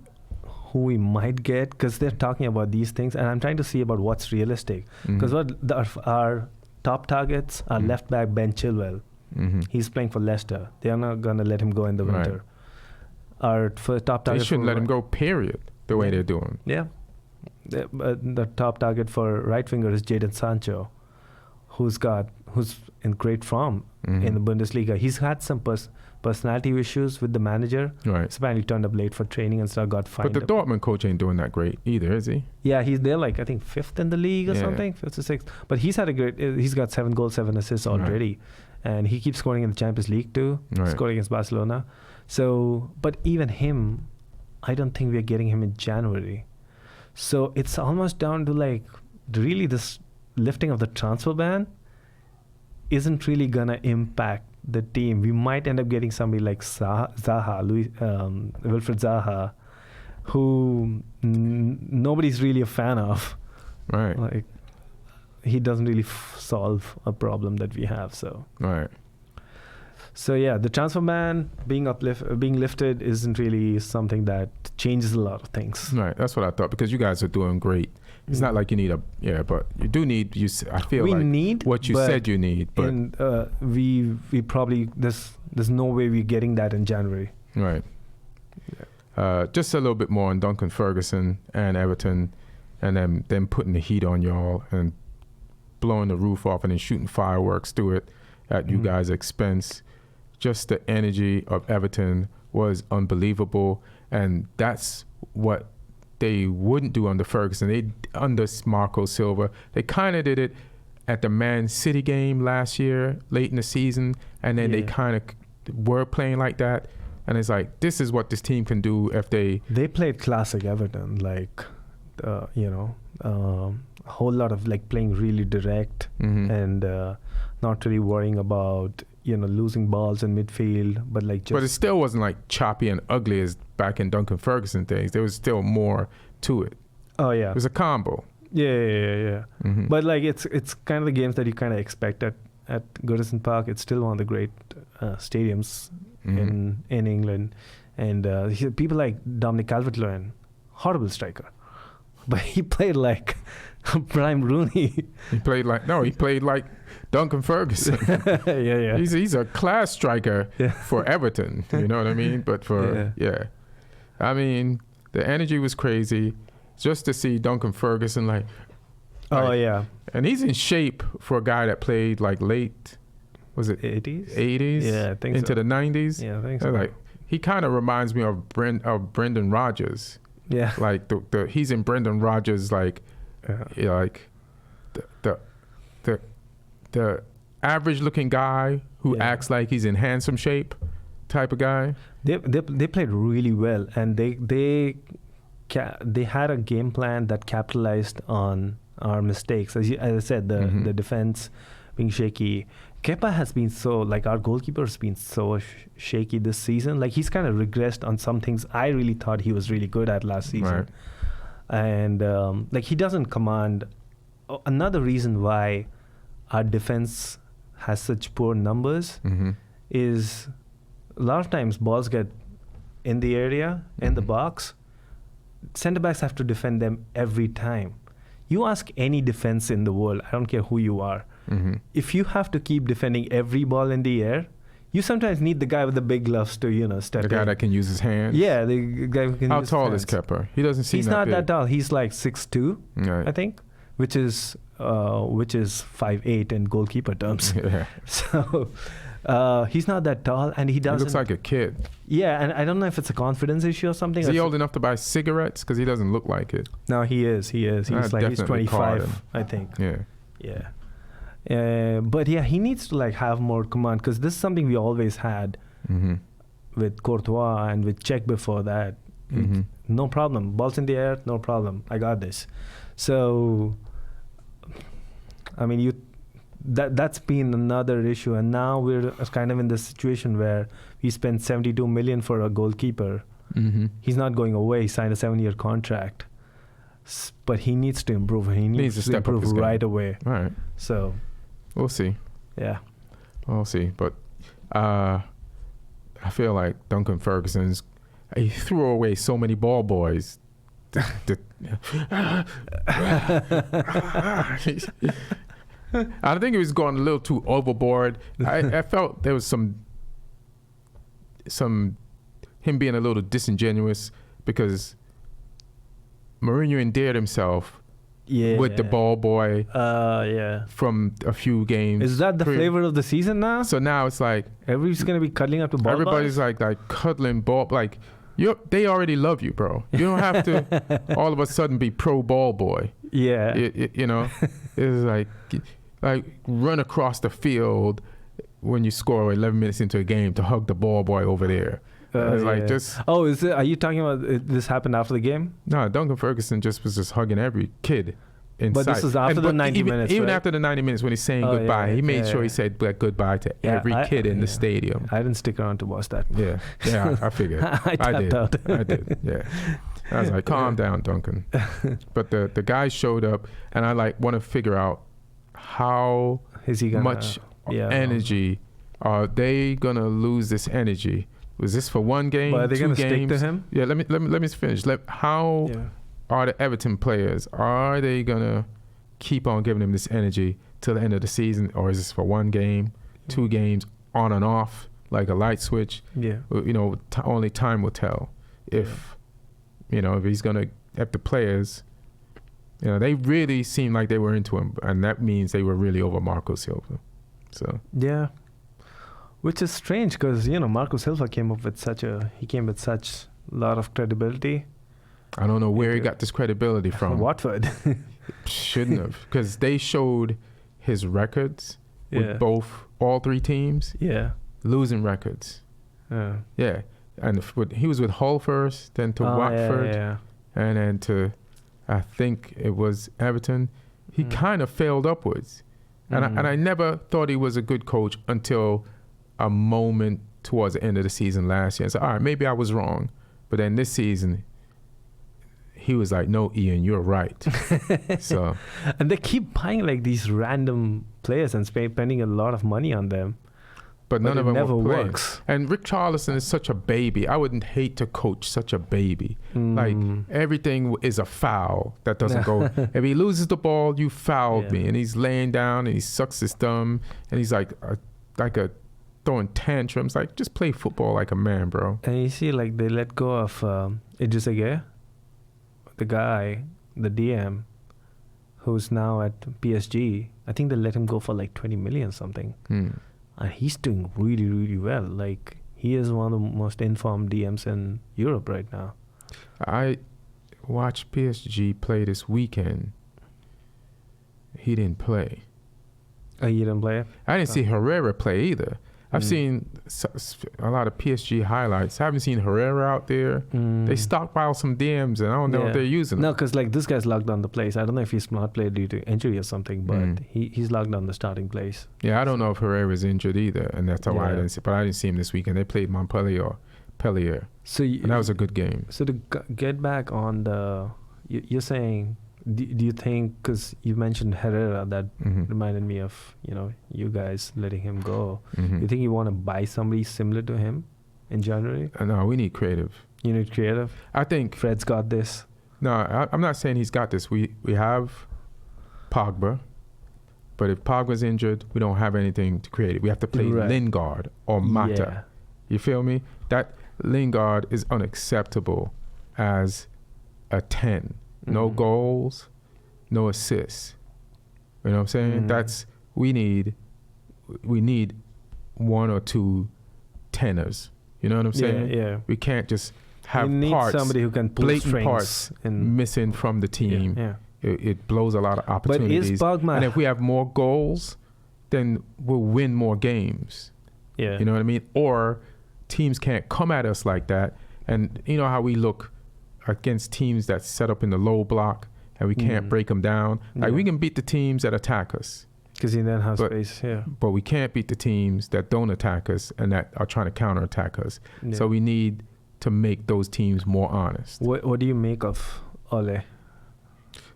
we might get, because they're talking about these things, and I'm trying to see about what's realistic. Because our top targets are left back Ben Chilwell. He's playing for Leicester. They are not going to let him go in the winter. Our first top target. They shouldn't let him go, period, the way they're doing. Yeah. The top target for right winger is Jadon Sancho, who's in great form in the Bundesliga. He's had some personality issues with the manager. Right. He's apparently turned up late for training and stuff, got fined. But the Dortmund coach ain't doing that great either, is he? Yeah, they're like, I think 5th in the league or something, 5th or 6th. But he's got 7 goals, 7 assists already. Right. And he keeps scoring in the Champions League too, scoring against Barcelona. So, but even him, I don't think we're getting him in January. So it's almost down to like, really this lifting of the transfer ban isn't really going to impact the team. We might end up getting somebody like Wilfred Zaha, who nobody's really a fan of. Right. Like, he doesn't really solve a problem that we have. So. Right. So yeah, the transfer ban being lifted isn't really something that changes a lot of things. Right, that's what I thought, because you guys are doing great. It's not like you need but you do need. I feel we like need what you said you need, but we probably there's no way we're getting that in January. Right. Yeah. Just a little bit more on Duncan Ferguson and Everton, and then them putting the heat on y'all and blowing the roof off and then shooting fireworks through it at you guys' expense. Just the energy of Everton was unbelievable, and that's what they wouldn't do under Ferguson. Under Marco Silva, they kind of did it at the Man City game last year, late in the season, and then they kind of were playing like that. And it's like, this is what this team can do if they played classic Everton, like a whole lot of like playing really direct and not really worrying about losing balls in midfield, but like just. But it still wasn't like choppy and ugly as back in Duncan Ferguson days. There was still more to it. Oh yeah, it was a combo. Yeah. But like it's kind of the games that you kind of expect at Goodison Park. It's still one of the great stadiums in England, and people like Dominic Calvert-Lewin, horrible striker, but he played like prime Rooney. He played like Duncan Ferguson. yeah. He's a class striker for Everton. You know what I mean? But I mean, the energy was crazy. Just to see Duncan Ferguson and he's in shape for a guy that played like late, was it 80s? Yeah, I think into the 90s. Yeah, I think so. Like he kind of reminds me of Brendan Rodgers. Yeah, like the he's in Brendan Rodgers like the average looking guy who acts like he's in handsome shape type of guy. They played really well, and they had a game plan that capitalized on our mistakes. As I said, the defense being shaky. Kepa has been our goalkeeper has been so shaky this season. Like he's kind of regressed on some things I really thought he was really good at last season. Right. And he doesn't command. Another reason why our defense has such poor numbers is a lot of times balls get in the area, in the box. Centre backs have to defend them every time. You ask any defense in the world, I don't care who you are, if you have to keep defending every ball in the air, you sometimes need the guy with the big gloves to, step in. The guy that can use his hands? Yeah, the guy who can How use his hands. How tall is Kepa? He doesn't seem that big. He's not that tall. He's like 6'2", right. I think, which is 5'8" in goalkeeper terms. Yeah. So he's not that tall, and he doesn't. He looks like a kid. Yeah, and I don't know if it's a confidence issue or something. Is he old enough to buy cigarettes? Because he doesn't look like it. No, he is. He's 25, I think. Yeah. But yeah, he needs to have more command, because this is something we always had. with Courtois and with Czech before that. Mhm. No problem. Balls in the air, no problem. I got this. So, I mean, that's been another issue, and now we're kind of in this situation where we spent 72 million for a goalkeeper. Mm-hmm. He's not going away. He signed a 7-year contract, but he needs to improve. He needs to step up improve his game. right away. All right. So, We'll see. yeah. We'll see. But I feel like Duncan Ferguson's, he threw away so many ball boys. I think he was going a little too overboard. I felt there was some him being a little disingenuous because Mourinho endeared himself with the ball boy from a few games. Is that the flavor of the season now? So now it's like everybody's gonna be cuddling up to ball. Everybody's like cuddling ball. Like they already love you, bro. You don't have to all of a sudden be pro ball boy. Yeah. You know, it's like run across the field when you score 11 minutes into a game to hug the ball boy over there. It's like just. Oh, is it? Are you talking about this happened after the game? No, Duncan Ferguson was just hugging every kid in But sight. this is after the 90 minutes, Even right? after the 90 minutes when he's saying goodbye, he made sure he said goodbye to every kid in the stadium. I didn't stick around to watch that. Yeah, I figured. I did. Yeah. I was like, calm down, Duncan. But the guy showed up, and I want to figure out how much energy are they gonna lose this energy. Was this for one game? But are they 2 gonna games? stick to him? Yeah, let me finish. How are the Everton players? Are they gonna keep on giving him this energy till the end of the season, or is this for one game, 2 games, on and off, like a light switch? Yeah. You know, only time will tell if if he's gonna. If the players, they really seem like they were into him, and that means they were really over Marco Silva. So yeah. Which is strange because, Marco Silva came with such lot of credibility. I don't know where he got this credibility from. Watford. Shouldn't have, because they showed his records with all 3 teams. Yeah. Losing records. Yeah. And he was with Hull first, then to Watford, and then to, I think it was Everton. He kind of failed upwards. And I never thought he was a good coach until a moment towards the end of the season last year. So, all right, maybe I was wrong. But then this season, he was like, no, Ian, you're right. So, and they keep buying these random players and spending a lot of money on them. But none of them never were works. And Rick Charlison is such a baby. I wouldn't hate to coach such a baby. Like, everything is a foul that doesn't go. If he loses the ball, you fouled me. And he's laying down and he sucks his thumb. And he's like throwing tantrums. Like, just play football like a man, bro. And you see, they let go of energizes, the guy, the DM, who's now at PSG. I think they let him go for 20 million something. And he's doing really, really well. He is one of the most informed DMs in Europe right now. I watched PSG play this weekend. He didn't play. Oh, you didn't play? I didn't see Herrera play either. I've seen a lot of PSG highlights. I haven't seen Herrera out there. They stockpile some DMs, and I don't know if they're using them. No, because this guy's locked down the place. I don't know if he's not played due to injury or something, but he's locked down the starting place. Yeah, I don't know if Herrera's injured either, and that's why I didn't see. But I didn't see him this weekend. They played Montpellier, and that was a good game. So to get back on you're saying, do you think, because you mentioned Herrera, that reminded me of you guys letting him go. You think you want to buy somebody similar to him in January? No, we need creative. You need creative? I think Fred's got this. No, I'm not saying he's got this. We have Pogba, but if Pogba's injured, we don't have anything to create. We have to play Lingard or Mata. You feel me? That Lingard is unacceptable as a 10. No goals, no assists. You know what I'm saying? We need 1 or 2 tenors. You know what I'm saying? Yeah. We can't just have parts, somebody who can pull blatant parts missing from the team. Yeah. It blows a lot of opportunities. But is Pogba, and if we have more goals, then we'll win more games. Yeah. You know what I mean? Or teams can't come at us like that. And you know how we look against teams that set up in the low block and we can't break them down. Like we can beat the teams that attack us. Because you then have space, yeah. But we can't beat the teams that don't attack us and that are trying to counterattack us. Yeah. So we need to make those teams more honest. What do you make of Ole?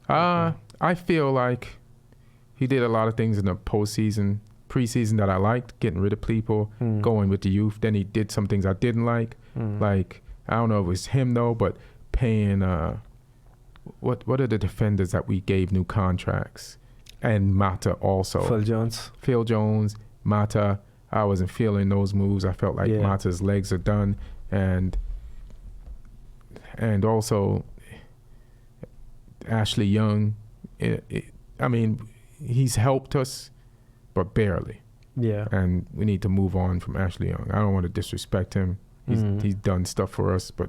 I feel like he did a lot of things in the preseason that I liked, getting rid of people, going with the youth. Then he did some things I didn't like. Like, I don't know if it was him though, but paying, what are the defenders that we gave new contracts? And Mata also. Phil Jones, Mata. I wasn't feeling those moves. I felt like Mata's legs are done. And also Ashley Young. I mean, he's helped us, but barely. Yeah. And we need to move on from Ashley Young. I don't want to disrespect him. He's done stuff for us, but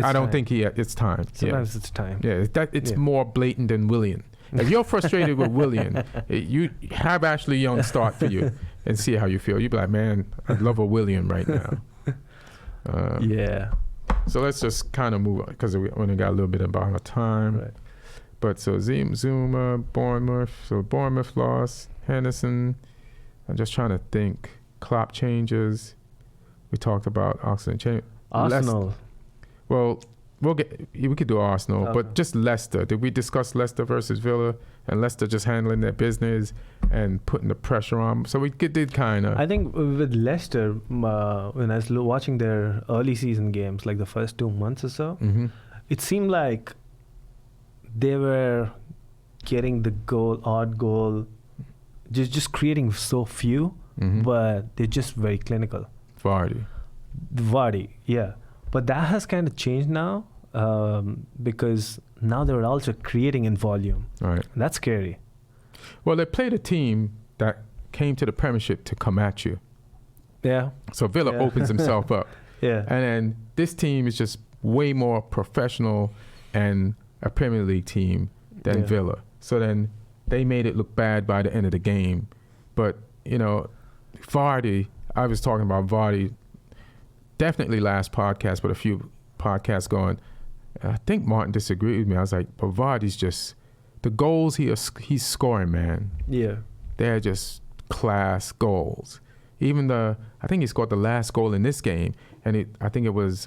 I don't think it's time. Sometimes it's time. Yeah, it's more blatant than Willian. If you're frustrated with Willian, you have Ashley Young start for you and see how you feel. You'd be like, man, I love a Willian right now. Yeah. So let's just kind of move on because we only got a little bit about our time. Right. But so Zuma, Bournemouth. So Bournemouth lost. Henderson. I'm just trying to think. Klopp changes. We talked about Oxlade change. Arsenal. Well, we could do Arsenal, but just Leicester. Did we discuss Leicester versus Villa and Leicester just handling their business and putting the pressure on? So we did kind of. I think with Leicester, when I was watching their early season games, like the first 2 months or so, it seemed like they were getting the odd goal, just creating so few, but they're just very clinical. Vardy, yeah. But that has kind of changed now because now they're also creating in volume. Right. That's scary. Well, they played a team that came to the Premiership to come at you. Yeah. So Villa opens himself up. Yeah. And then this team is just way more professional and a Premier League team than Villa. So then they made it look bad by the end of the game. But, you know, Vardy, I was talking about Vardy definitely last podcast, but a few podcasts going. I think Martin disagreed with me. I was like, but Vardy's just, the goals he's scoring, man. Yeah. They're just class goals. Even I think he scored the last goal in this game, and I think it was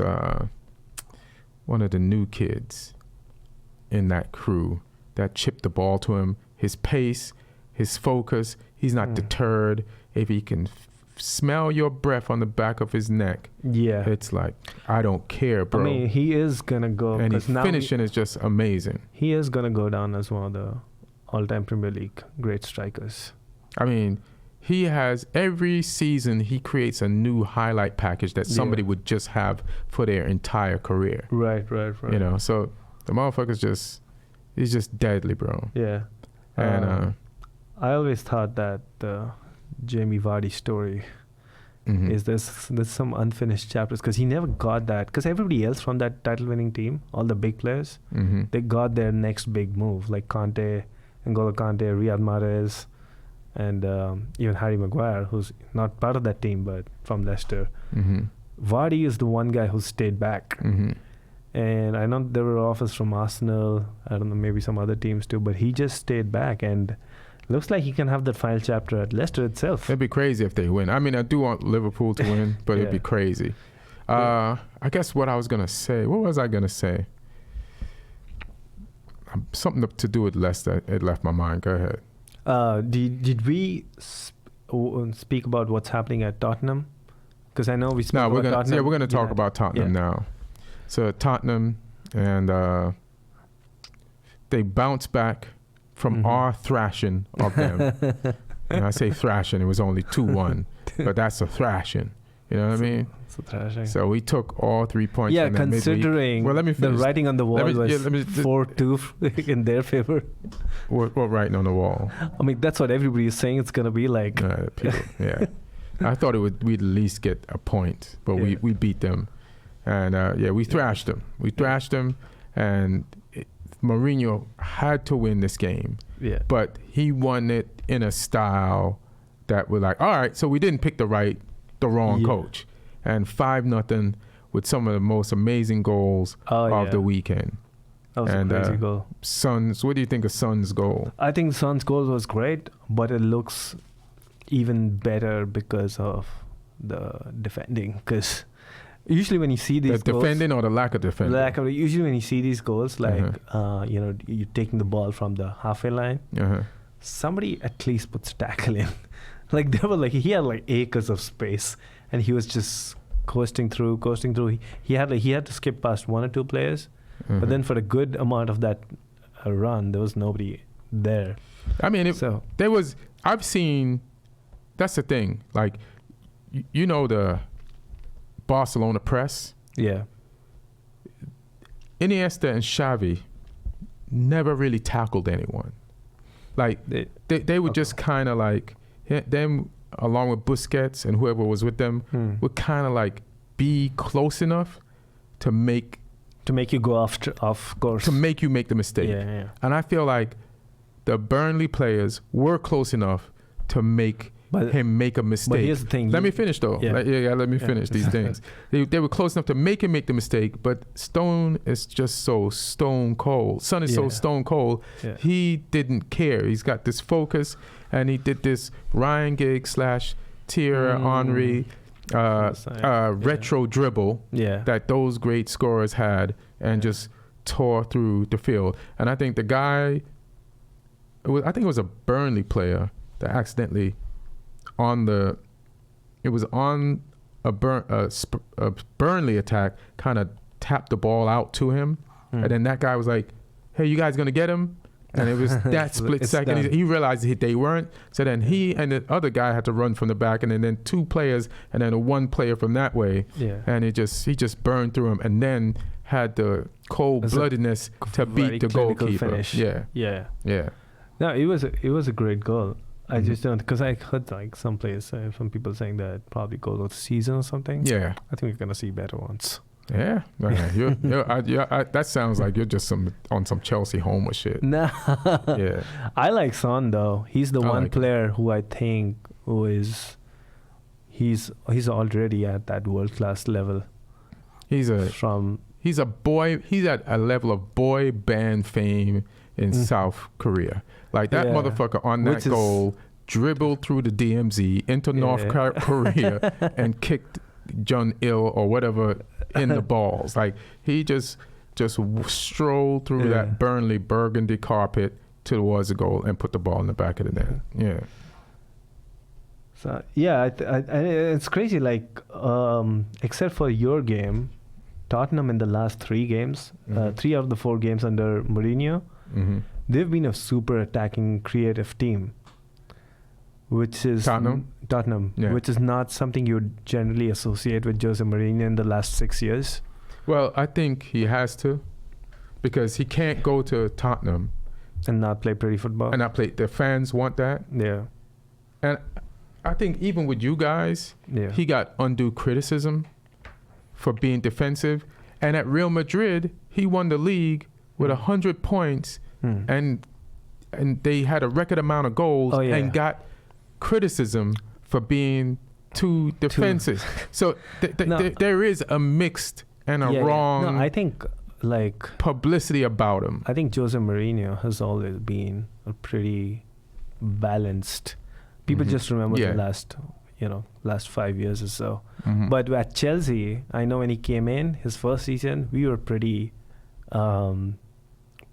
one of the new kids in that crew that chipped the ball to him. His pace, his focus, he's not deterred. If he can smell your breath on the back of his neck, it's like, I don't care, bro. I mean, he is gonna go, and his finishing is just amazing. He is gonna go down as one of the all-time Premier League great strikers. I mean, he has he's he creates a new highlight package that somebody would just have for their entire career. Right. You know, so the motherfucker's he's just deadly, bro. Yeah. And I always thought that the Jamie Vardy story is there's some unfinished chapters because he never got that, because everybody else from that title-winning team, all the big players, they got their next big move, like Conte, N'Golo Conte, Riyad Mahrez, and even Harry Maguire, who's not part of that team but from Leicester. Vardy is the one guy who stayed back. And I know there were offers from Arsenal, I don't know, maybe some other teams too, but he just stayed back, and looks like he can have that final chapter at Leicester itself. It'd be crazy if they win. I mean, I do want Liverpool to win, but it'd be crazy. I guess what was I going to say? Something to do with Leicester. It left my mind. Go ahead. Did we speak about what's happening at Tottenham? Because I know we spoke about Tottenham. Yeah, we're going to talk about Tottenham now. So Tottenham, and they bounce back from our thrashing of them. And I say thrashing, it was only 2-1, but that's a thrashing. You know what I mean? It's a thrashing. So we took all 3 points. Yeah, considering the writing on the wall was 4-2 in their favor. What writing on the wall? I mean, that's what everybody is saying it's going to be like. I thought we'd at least get a point, but we beat them. And we thrashed them. And Mourinho had to win this game. Yeah. But he won it in a style that was like, all right, so we didn't pick the wrong coach. and 5-0 with some of the most amazing goals of the weekend. That was a crazy goal. Son's, what do you think of Son's goal? I think Son's goal was great, but it looks even better because of the defending. Because usually when you see these the goals, defending or the lack of defending? Usually when you see these goals, like you're taking the ball from the halfway line, somebody at least puts tackle in. Like he had like acres of space, and he was just coasting through. He had to skip past one or two players, but then for a good amount of that run, there was nobody there. I mean, I've seen. That's the thing. Like, you know the Barcelona press. Yeah. Iniesta and Xavi never really tackled anyone. Like they would just kind of like them, along with Busquets and whoever was with them, would kind of like be close enough to make you go off course, to make you make the mistake. Yeah. And I feel like the Burnley players were close enough to make him make a mistake. But here's the thing. Let me finish though. Let me finish these things. They were close enough to make him make the mistake, but Stone is just so stone cold. Son is so stone cold. Yeah. He didn't care. He's got this focus, and he did this Ryan Giggs / Thierry Henry retro dribble that those great scorers had, and just tore through the field. And I think the guy, I think it was a Burnley player that accidentally it was on a Burnley attack, kind of tapped the ball out to him, and then that guy was like, "Hey, you guys gonna get him?" And it was that split second. He realized they weren't. So then he and the other guy had to run from the back, and then two players, and then one player from that way. Yeah. And he just burned through him, and then had the cold-bloodedness to beat the goalkeeper. Finish. Yeah. No, it was a great goal. I just don't, because I heard like some people saying that probably goal of the season or something. Yeah. I think we're gonna see better ones. Yeah, that sounds like you're just on some Chelsea homer shit. Nah. Yeah. I like Son though. He's the one player who I think he's already at that world class level. He's at a level of boy band fame in South Korea. Like that motherfucker on that goal dribbled through the DMZ into North Korea and kicked Jun Il or whatever in the balls. Like he just strolled through that Burnley burgundy carpet towards the goal and put the ball in the back of the net. Yeah. So it's crazy. Like except for your game, Tottenham in the last 3 games, 3 out of the 4 games under Mourinho, they've been a super attacking, creative team, which is Tottenham, which is not something you would generally associate with Jose Mourinho in the last 6 years. Well, I think he has to, because he can't go to Tottenham and not play pretty football. The fans want that. Yeah. And I think even with you guys, he got undue criticism for being defensive. And at Real Madrid, he won the league with 100 points, and they had a record amount of goals and got criticism for being too defensive. So there is a mixed and a wrong. No, I think like publicity about him. I think Jose Mourinho has always been a pretty balanced. People just remember the last 5 years or so. But at Chelsea, I know when he came in his first season, we were pretty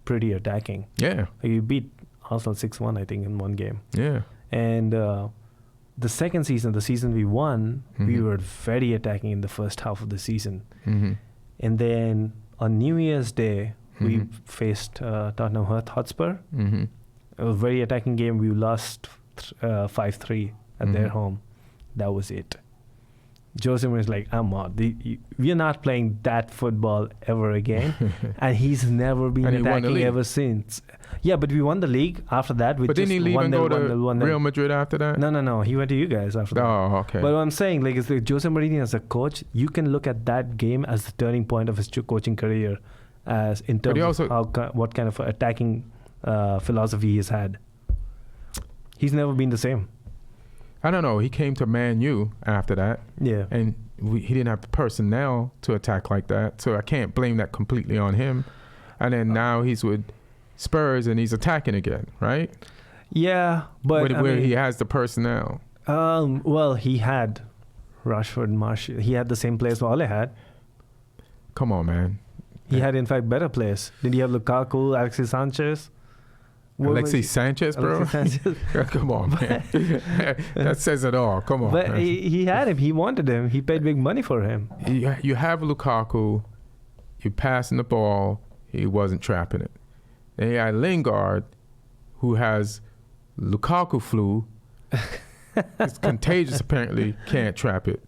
attacking. Yeah. Like we beat Arsenal 6-1, I think, in one game. Yeah. And the second season, the season we won, we were very attacking in the first half of the season. And then on New Year's Day, we faced Tottenham Hotspur. It was a very attacking game. We lost 5-3 at their home. That was it. Jose was like, I'm out. We're not playing that football ever again. And he's never been attacking ever since. Yeah, but we won the league after that. But didn't he leave and go to Real Madrid after that? No. He went to you guys after that. Oh, okay. But what I'm saying, like, is like Jose Mourinho as a coach, you can look at that game as the turning point of his coaching career, as in terms of what kind of attacking philosophy he's had. He's never been the same. I don't know. He came to Man U after that, Yeah. and he didn't have the personnel to attack like that. So I can't blame that completely on him. And then now he's with Spurs and he's attacking again, right? Yeah, but where he has the personnel. Well, he had Rashford, Martial. He had the same players Ole had. Come on, man. He had, in fact, better players. Did he have Lukaku, Alexis Sanchez? Alexis Sanchez, bro? Alexis Sanchez. Come on, man. That says it all. Come on, But man. he had him. He wanted him. He paid big money for him. You have Lukaku. You passing the ball. He wasn't trapping it. Then you had Lingard, who has Lukaku flu. It's contagious, apparently. Can't trap it.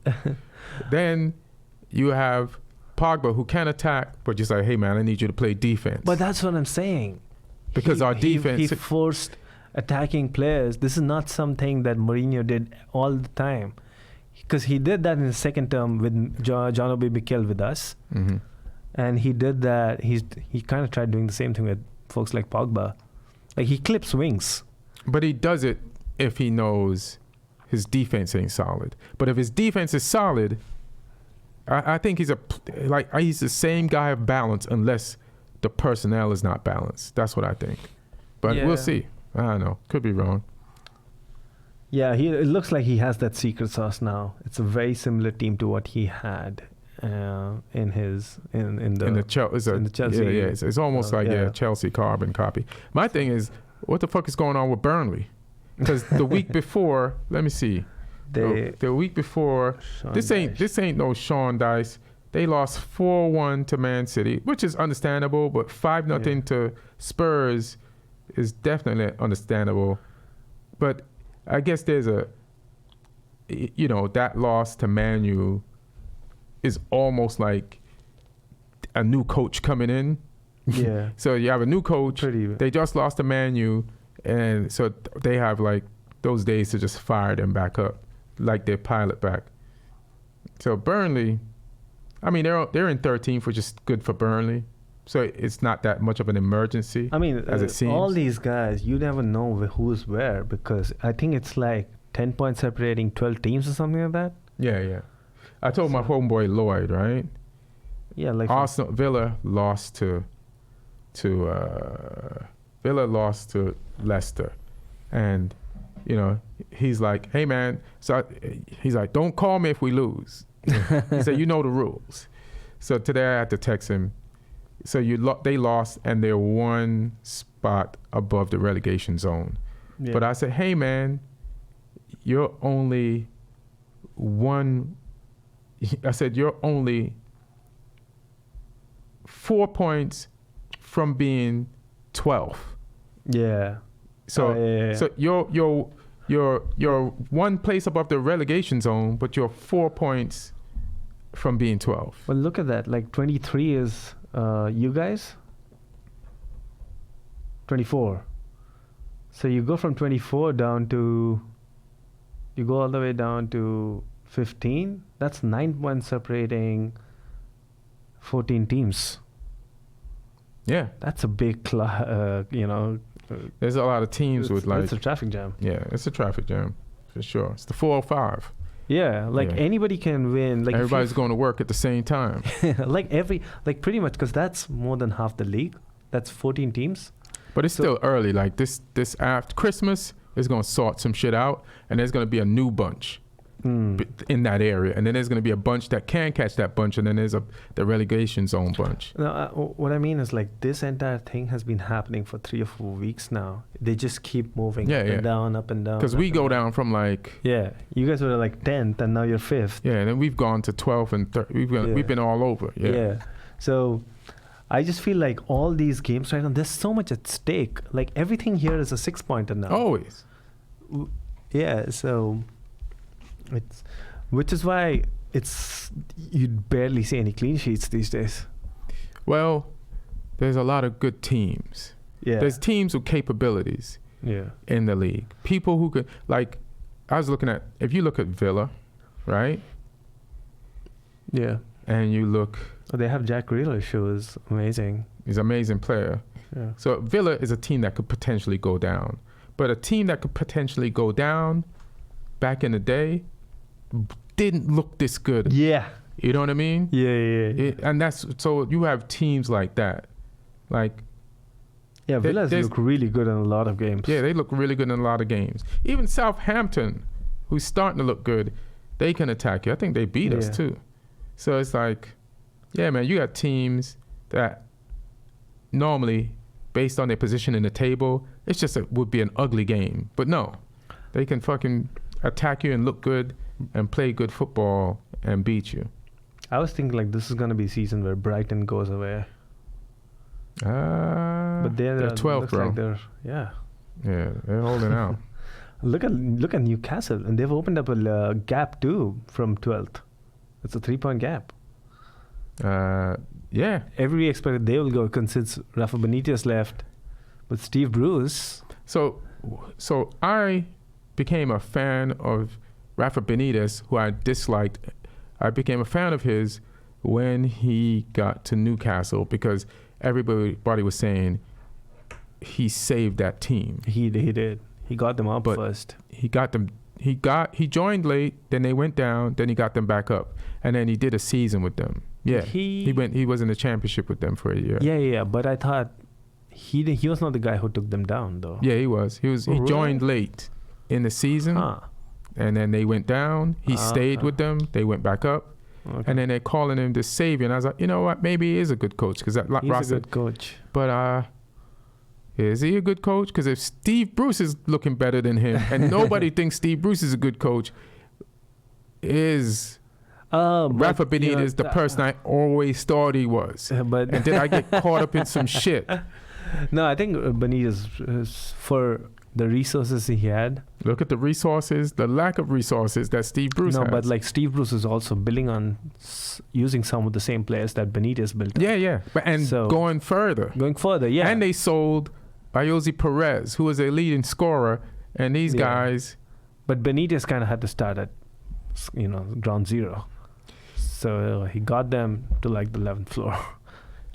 Then you have Pogba, who can attack, but just like, hey, man, I need you to play defense. But that's what I'm saying. Because our defense... He forced attacking players. This is not something that Mourinho did all the time. Because he did that in his second term with John Obi Mikel with us. Mm-hmm. And he did that. He kind of tried doing the same thing with folks like Pogba. Like, he clips wings. But he does it if he knows his defense ain't solid. But if his defense is solid, I think he's the same guy of balance unless the personnel is not balanced. That's what I think. But we'll see. I don't know. Could be wrong. Yeah, it looks like he has that secret sauce now. It's a very similar team to what he had in the Chelsea. Yeah. It's almost Chelsea carbon copy. My thing is, what the fuck is going on with Burnley? Because the week before, let me see. The week before, this ain't no Sean Dice. They lost 4-1 to Man City, which is understandable, but 5-0 to Spurs is definitely understandable. But I guess there's that loss to Man U is almost like a new coach coming in. Yeah. So you have a new coach. They just lost to Man U, and so they have like those days to just fire them back up, like their pilot back. So Burnley, I mean, they're in 13th, which is good for Burnley. So it's not that much of an emergency. I mean, as it seems. All these guys, you never know who's where, because I think it's like 10 points separating 12 teams or something like that. Yeah. I told my homeboy Lloyd, right? Yeah, like Arsenal, Villa lost to Leicester, and he's like, hey man, so he's like, don't call me if we lose. He said, you know the rules. So today I had to text him. So they lost, and they're one spot above the relegation zone. Yeah. But I said, hey man, you're only 4 points from being 12th. Yeah. So you're one place above the relegation zone, but you're 4 points from being 12. Well, look at that. Like 23 is you guys. 24. So you go from 24 down to. You go all the way down to 15. That's 9 points separating 14 teams. Yeah, that's a big, There's a lot of teams with like. It's a traffic jam. Yeah, it's a traffic jam for sure. It's the 405. Yeah, anybody can win. Like everybody's going to work at the same time. Pretty much, because that's more than half the league. That's 14 teams. But it's still early. Like this after Christmas is going to sort some shit out, and there's going to be a new bunch in that area, and then there's going to be a bunch that can catch that bunch, and then there's the relegation zone bunch. No, what I mean is this entire thing has been happening for 3 or 4 weeks now. They just keep moving up and down. Because we go down from you guys were like 10th, and now you're 5th. Yeah, and then we've gone to 12th and 13th. We've been all over. Yeah. So I just feel like all these games right now, there's so much at stake. Like everything here is a 6-pointer now. Always. Yeah, so which is why you barely see any clean sheets these days. Well, there's a lot of good teams. Yeah. There's teams with capabilities in the league. People who could, I was looking at, if you look at Villa, right? Yeah. And you look. They have Jack Grealish, who is amazing. He's an amazing player. Yeah. So Villa is a team that could potentially go down. But a team that could potentially go down back in the day didn't look this good. Yeah. You know what I mean? Yeah. And that's so you have teams like that. Like, Yeah, Villas look really good in a lot of games. yeah, they look really good in a lot of games. Even Southampton, who's starting to look good, they can attack you. I think they beat us too. So it's like, yeah, man, you got teams that normally, based on their position in the table, it's just would be an ugly game. But no, they can fucking attack you and look good and play good football and beat you. I was thinking like this is gonna be a season where Brighton goes away. But they're 12th, bro. Like yeah, they're holding out. Look at Newcastle, and they've opened up a gap too from 12th. It's a 3-point gap. Yeah. Everybody expected they will go since Rafa Benitez left, but Steve Bruce. So I became a fan of Rafa Benitez, who I disliked. I became a fan of his when he got to Newcastle because everybody was saying he saved that team. He did. He got them up first. He got them. He joined late. Then they went down. Then he got them back up, and then he did a season with them. Yeah, he was in the championship with them for a year. Yeah. But I thought he was not the guy who took them down though. Yeah, he was. He joined late in the season, and then they went down. He stayed with them. They went back up, and then they're calling him the savior. And I was like, you know what? Maybe he is a good coach because he's a good coach. But is he a good coach? Because if Steve Bruce is looking better than him, and nobody thinks Steve Bruce is a good coach, is Rafa Benitez the person I always thought he was? And did I get caught up in some shit? No, I think Benitez, for the resources he had. Look at the resources, the lack of resources that Steve Bruce has. No, but like Steve Bruce is also building on using some of the same players that Benitez built on. Yeah. Going further. Yeah. And they sold Ayoze Perez, who was a leading scorer, and these guys. But Benitez kind of had to start at, ground zero. So he got them to like the 11th floor.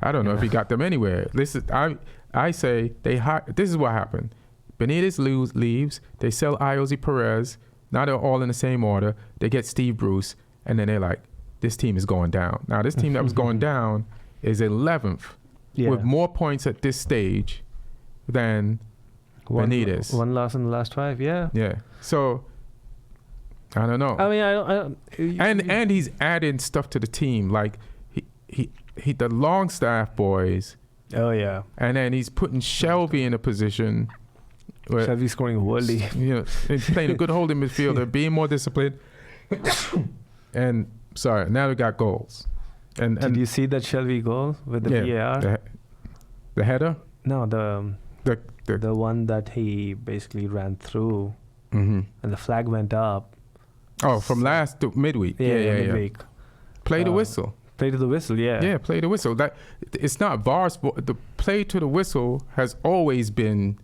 I don't know if he got them anywhere. I say this is what happened. Benitez leaves. They sell Ayoze Perez. Now they're all in the same order. They get Steve Bruce, and then they're like, this team is going down. Now this team that was going down is 11th with more points at this stage than Benitez. One loss in the last 5, yeah. Yeah. So I don't know. I mean, and he's adding stuff to the team, like he the Longstaff boys. Oh yeah. And then he's putting Shelby in a position where Shelby scoring worldly. He's playing a good holding midfielder, being more disciplined. And now we got goals. And did you see that Shelby goal with the VAR? The header? No, the one that he basically ran through, and the flag went up. Oh, from last to midweek. Yeah. Midweek. Play the whistle. Play to the whistle, yeah. Yeah, play the whistle. That it's not VAR sport. The play to the whistle has always been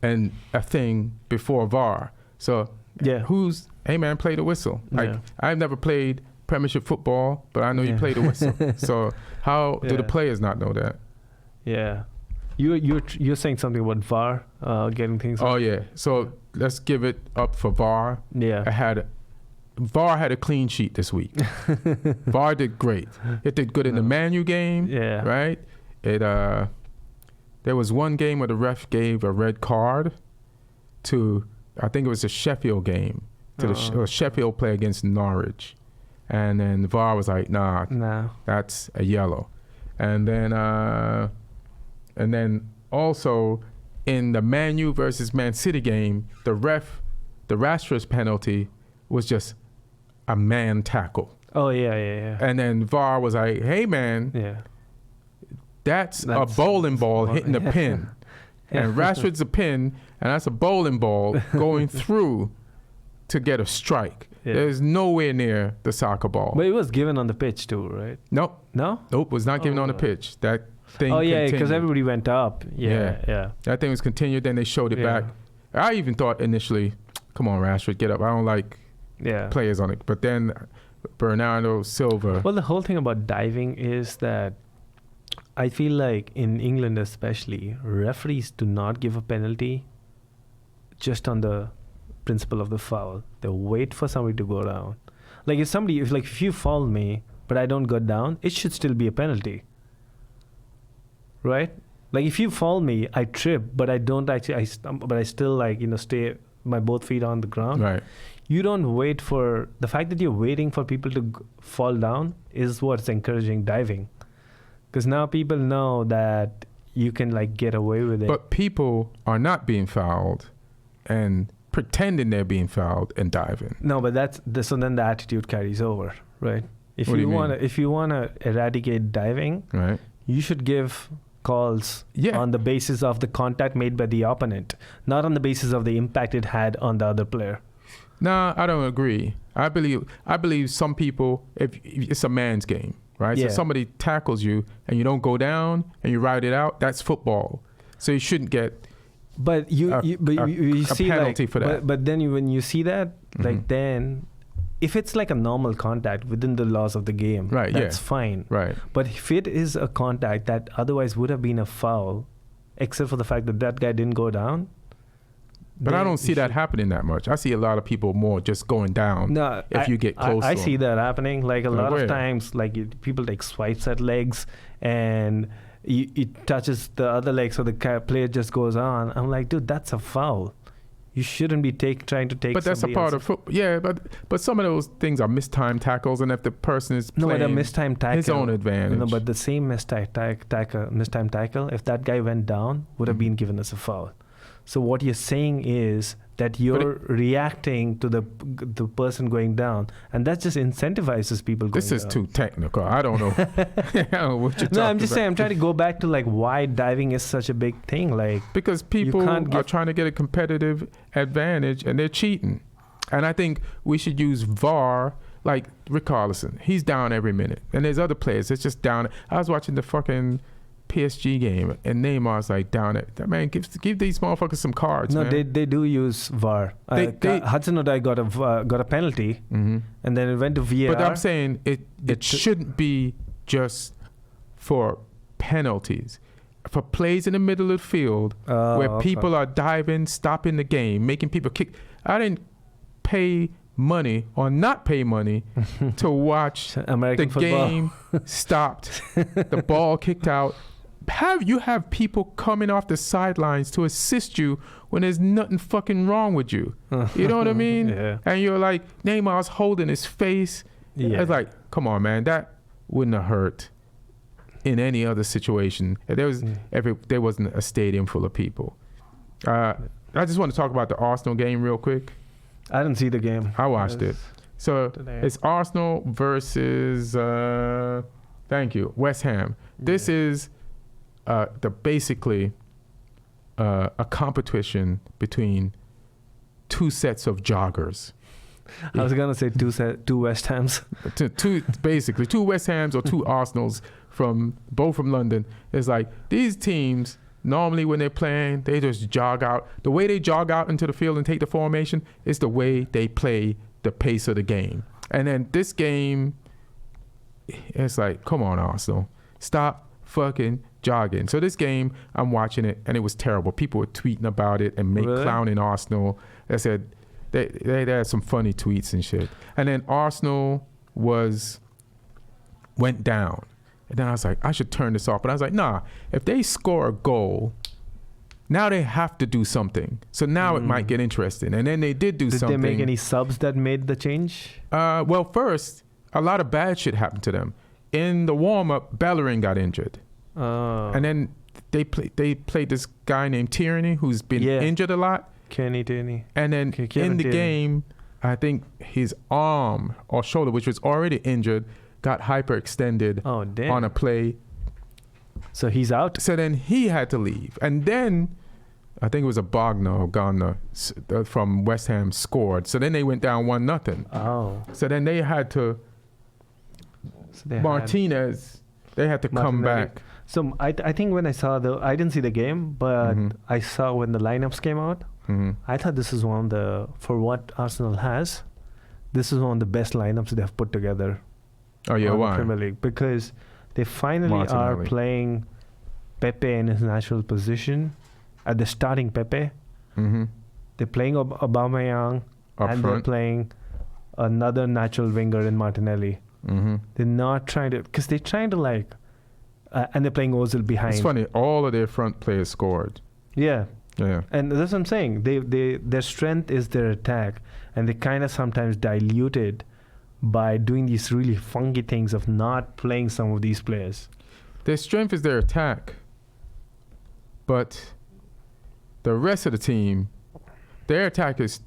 a thing before VAR. So hey man, play the whistle. Like I've never played Premiership football, but I know you play the whistle. So how do the players not know that? Yeah. You're saying something about VAR getting things. Oh yeah. So let's give it up for VAR. Yeah. VAR had a clean sheet this week. VAR did great. It did good in the Man U game. Yeah. Right? There was one game where the ref gave a red card to, I think it was a Sheffield game, to the Sheffield play against Norwich. And then the VAR was like, nah, that's a yellow. And then also in the Man U versus Man City game, the Rashford's penalty was just a man tackle. Oh, yeah. And then VAR was like, hey, man, that's a bowling ball hitting a pin. And Rashford's a pin, and that's a bowling ball going through to get a strike. Yeah. There's nowhere near the soccer ball. But it was given on the pitch too, right? Nope. No? Nope, was not given on the pitch. That thing because everybody went up. Yeah. That thing was continued, then they showed it back. I even thought initially, come on, Rashford, get up. I don't like players on it. But then Bernardo Silva. Well, the whole thing about diving is that I feel like in England especially, referees do not give a penalty just on the principle of the foul. They wait for somebody to go down. Like if you foul me, but I don't go down, it should still be a penalty, right? Like if you foul me, I trip, but I don't actually, but I still like, stay my both feet on the ground. Right. You don't wait for, the fact that you're waiting for people to fall down is what's encouraging diving. Because now people know that you can like get away with it. But people are not being fouled and pretending they're being fouled and diving. No, but so then the attitude carries over, right? If What do you you want mean? to, if you want to eradicate diving, Right. you should give calls Yeah. on the basis of the contact made by the opponent, not on the basis of the impact it had on the other player. Nah, I don't agree. I believe some people, if it's a man's game, right? Yeah. So somebody tackles you and you don't go down and you ride it out, that's football. So you shouldn't get But you see penalty like, for that. But then when you see that, Mhm. like then, if it's like a normal contact within the laws of the game, Right, that's yeah. fine. right. But if it is a contact that otherwise would have been a foul, except for the fact that that guy didn't go down. But I then don't see you that should- happening that much. I see a lot of people more just going down. No, if you get close I to see them. that happening. Like a lot where? of times, like people take swipes at legs, and it touches the other leg, so the player just goes on. I'm like, dude, that's a foul. You shouldn't be trying to take. But that's a somebody part else's- of football. Yeah, but some of those things are mistimed tackles, and if the person is No, but a playing mistimed tackle. his own advantage. No, but the same mistimed tackle, if that guy went down, would have Mhm. been given as a foul. So what you're saying is that you're reacting to the person going down, and that just incentivizes people going this is down. too technical. I don't know. I don't know what you're No, I'm talking just about. saying, I'm trying to go back to like why diving is such a big thing. Like, Because people can't are get- trying to get a competitive advantage and they're cheating. And I think we should use VAR, like Rick Carlson. He's down every minute. And there's other players that's just down. I was watching the fucking PSG game and Neymar's like down it. That man, give these motherfuckers some cards, no, man. they do use VAR. They- Hudson-Odoi got a penalty, Mhm. and then it went to VAR. But I'm saying it It- shouldn't be just for penalties. For plays in the middle of the field where Okay. people are diving, stopping the game, making people kick. I didn't pay money or not pay money to watch American the football. game stopped, the ball kicked out. You have people coming off the sidelines to assist you when there's nothing fucking wrong with you. You know what I mean? Yeah. And you're like, Neymar's holding his face. Yeah. It's like, come on, man, that wouldn't have hurt in any other situation. If there wasn't a stadium full of people. I just want to talk about the Arsenal game real quick. I didn't see the game. I watched it. So today. it's Arsenal versus West Ham. This is basically a competition between two sets of joggers. I was gonna say two West Hams. Basically two West Hams or two Arsenals both from London. It's like these teams normally when they're playing, they just jog out. The way they jog out into the field and take the formation is the way they play the pace of the game. And then this game, it's like, come on, Arsenal, stop fucking jogging. So this game, I'm watching it, and it was terrible. People were tweeting about it and Really? clowning Arsenal. They said they had some funny tweets and shit. And then Arsenal went down. And then I was like, I should turn this off. But I was like, nah, if they score a goal, now they have to do something. So now it might get interesting. And then they did do Did something. they make any subs that made the change? Well, first, a lot of bad shit happened to them. In the warm-up, Bellerin got injured. Oh. And then they played this guy named Tierney who's been Yeah. injured a lot. Kenny Tierney. And then Kevin in the Tierney. game, I think his arm or shoulder, which was already injured, got hyperextended Oh damn. on a play. So he's out. So then he had to leave. And then I think it was a Gardner from West Ham scored. So then they went down 1-0. Oh. So then they had to, So they Martinez, they had to come Martinelli. back. So I think when I didn't see the game, but Mhm. I saw when the lineups came out. Mhm. I thought this is for what Arsenal has, this is one of the best lineups they've put together. Oh, yeah, on the why? Premier League, because they finally are Martinelli. playing Pepe in his natural position at the starting Pepe. Mm-hmm. They're playing Aubameyang, Up and they're front. playing another natural winger in Martinelli. Mm-hmm. They're not trying to, because they're trying to like, and they're playing Ozil behind. It's funny. All of their front players scored. Yeah, Yeah. and that's what I'm saying. Their strength is their attack, and they kind of sometimes dilute it by doing these really funky things of not playing some of these players. Their strength is their attack, but the rest of the team, their attack is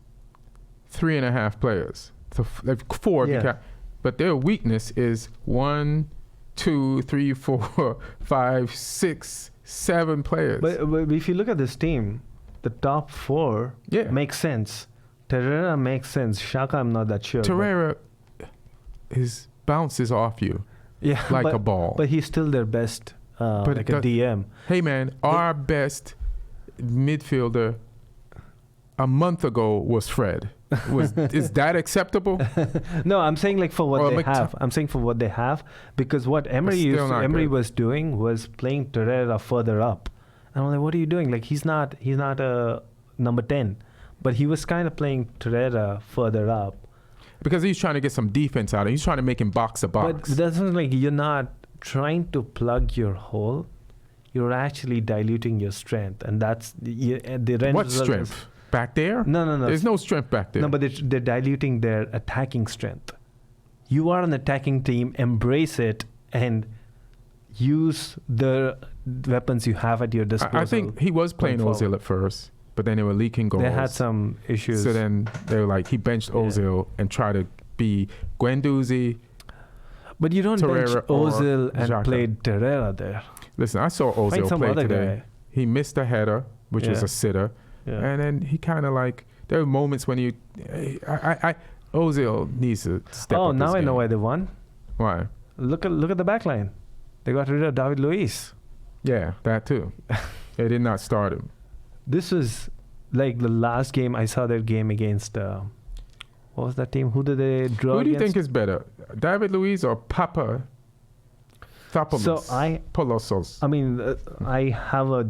3.5 players. So like 4 if you Yeah. count. But their weakness is 1, 2, 3, 4, 5, 6, 7 players. But if you look at this team, the top 4 yeah, makes sense. Terrera makes sense. Xhaka, I'm not that sure. Torreira his bounces off you Yeah, like but, a ball. But he's still their best, But like a DM. Hey man, our best midfielder a month ago was Fred. Is that acceptable? No, I'm saying like for what Or they have. I'm saying for what they have, because what Emery good. was doing was playing Torreira further up. And I'm like, what are you doing? Like he's not a number 10, but he was kind of playing Torreira further up. Because he's trying to get some defense out of it. He's trying to make him box to box. But that's not like you're not trying to plug your hole. You're actually diluting your strength, and that's the end What result strength? is- Back there? No. There's no strength back there. No, but they're diluting their attacking strength. You are an attacking team. Embrace it and use the weapons you have at your disposal. I think he was playing going Ozil forward. at first, but then they were leaking goals. They had some issues. So then they were like, he benched Ozil and tried to be Guendouzi. But you don't bench Torreira or Ozil and Xhaka. play Terrera there. Listen, I saw Find Ozil some play other today. guy. He missed a header, which was Yeah. a sitter. Yeah. And then he kind of like, there were moments when Ozil needs to step up. Oh, now his I know game. why they won. Why? Look at the back line. They got rid of David Luiz. Yeah, that too. They did not start him. This was like the last game I saw their game against. What was that team? Who did they draw Who do you against? think is better, David Luiz or Papa Thopoulos? So Polossos. I mean, I have a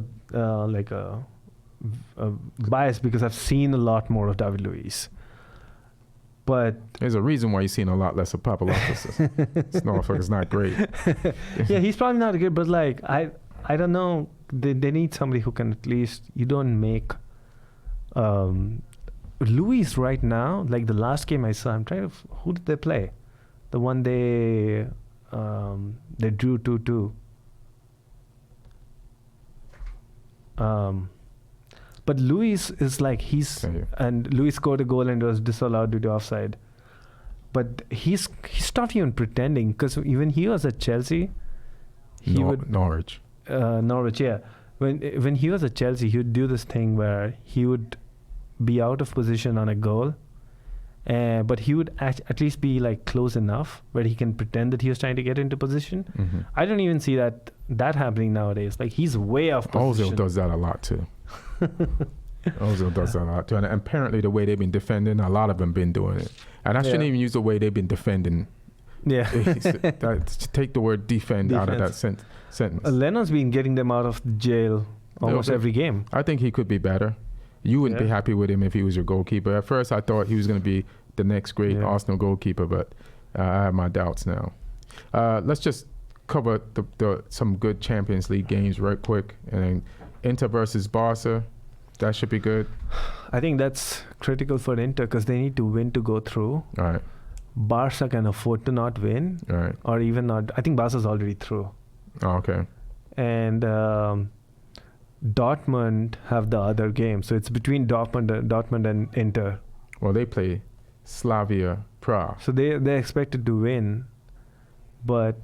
bias because I've seen a lot more of David Luiz. But There's a reason why you've seen a lot less of Papa Lopez. This motherfucker's not great. yeah, he's probably not good. But like, I don't know. They need somebody who can at least. You don't make. Luis right now, like the last game I saw, I'm trying to. Who did they play? The one they drew 2-2. But Luis is like and Luis scored a goal and was disallowed due to offside. But he stopped even pretending, because when he was at Chelsea, Norwich. Norwich, yeah. When he was at Chelsea, he would do this thing where he would be out of position on a goal, but he would at least be like close enough where he can pretend that he was trying to get into position. Mm-hmm. I don't even see that happening nowadays. Like he's way off position. Ozil does that a lot too. Ozil does that a lot too. And apparently the way they've been defending, a lot of them been doing it. And I shouldn't even use the way they've been defending. Yeah. Take the word defend out of that sentence. Lennon's been getting them out of jail almost every game. I think he could be better. You wouldn't be happy with him if he was your goalkeeper. At first, I thought he was going to be the next great Arsenal goalkeeper, but I have my doubts now. Let's just cover some good Champions League games right quick. And then Inter versus Barca, that should be good. I think that's critical for Inter because they need to win to go through. All right. Barca can afford to not win. All right. Or even not. I think Barca's already through. Oh, okay. And Dortmund have the other game. So it's between Dortmund and Inter. Well, they play Slavia Prague. So they're expected to win. But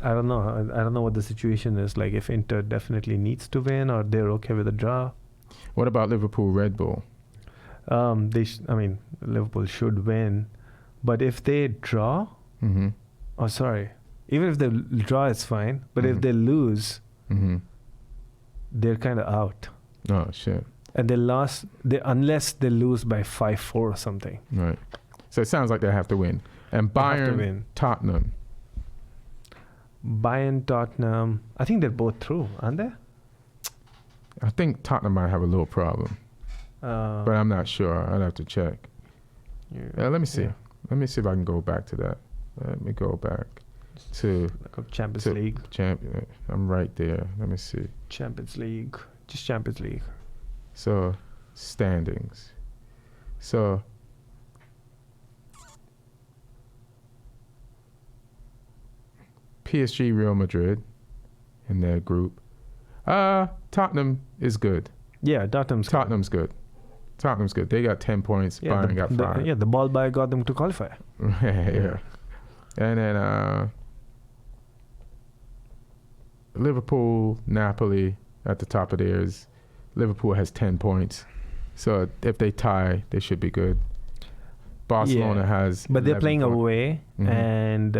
I don't know. I don't know what the situation is. Like if Inter definitely needs to win or they're okay with a draw. What about Liverpool Red Bull? Liverpool should win. But if they draw, even if they draw, it's fine. But if they lose, they're kind of out. Oh, shit. And unless they lose by 5-4 or something. Right. So it sounds like they have to win. And Bayern, Tottenham. Bayern, Tottenham. I think they're both through, aren't they? I think Tottenham might have a little problem. but I'm not sure. I'd have to check. Let me see. Yeah. Let me see if I can go back to that. Let me go back to Champions League. I'm right there. Let me see. Champions League. Just Champions League. So, standings. So, PSG, Real Madrid in their group. Tottenham is good. Yeah, Tottenham's good. Tottenham's good. They got 10 points. Yeah, Bayern got 5. The ball buy got them to qualify. Yeah. And then Liverpool, Napoli at the top of theirs. Liverpool has 10 points. So if they tie, they should be good. Barcelona has. But they're 11 playing points. away, and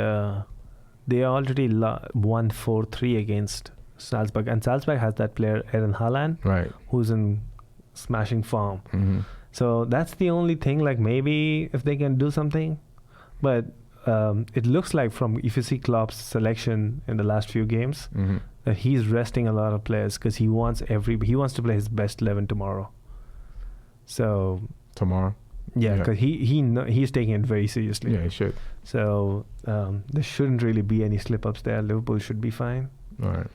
they already won 4-3 against Salzburg. And Salzburg has that player, Eren Haaland, Right. who's in smashing form. Mm-hmm. So that's the only thing, like maybe if they can do something. But it looks like if you see Klopp's selection in the last few games, Mm-hmm. that he's resting a lot of players because he wants to play his best 11 tomorrow. So Tomorrow? yeah, because he's taking it very seriously. Yeah, he should. So there shouldn't really be any slip-ups there. Liverpool should be fine. All right.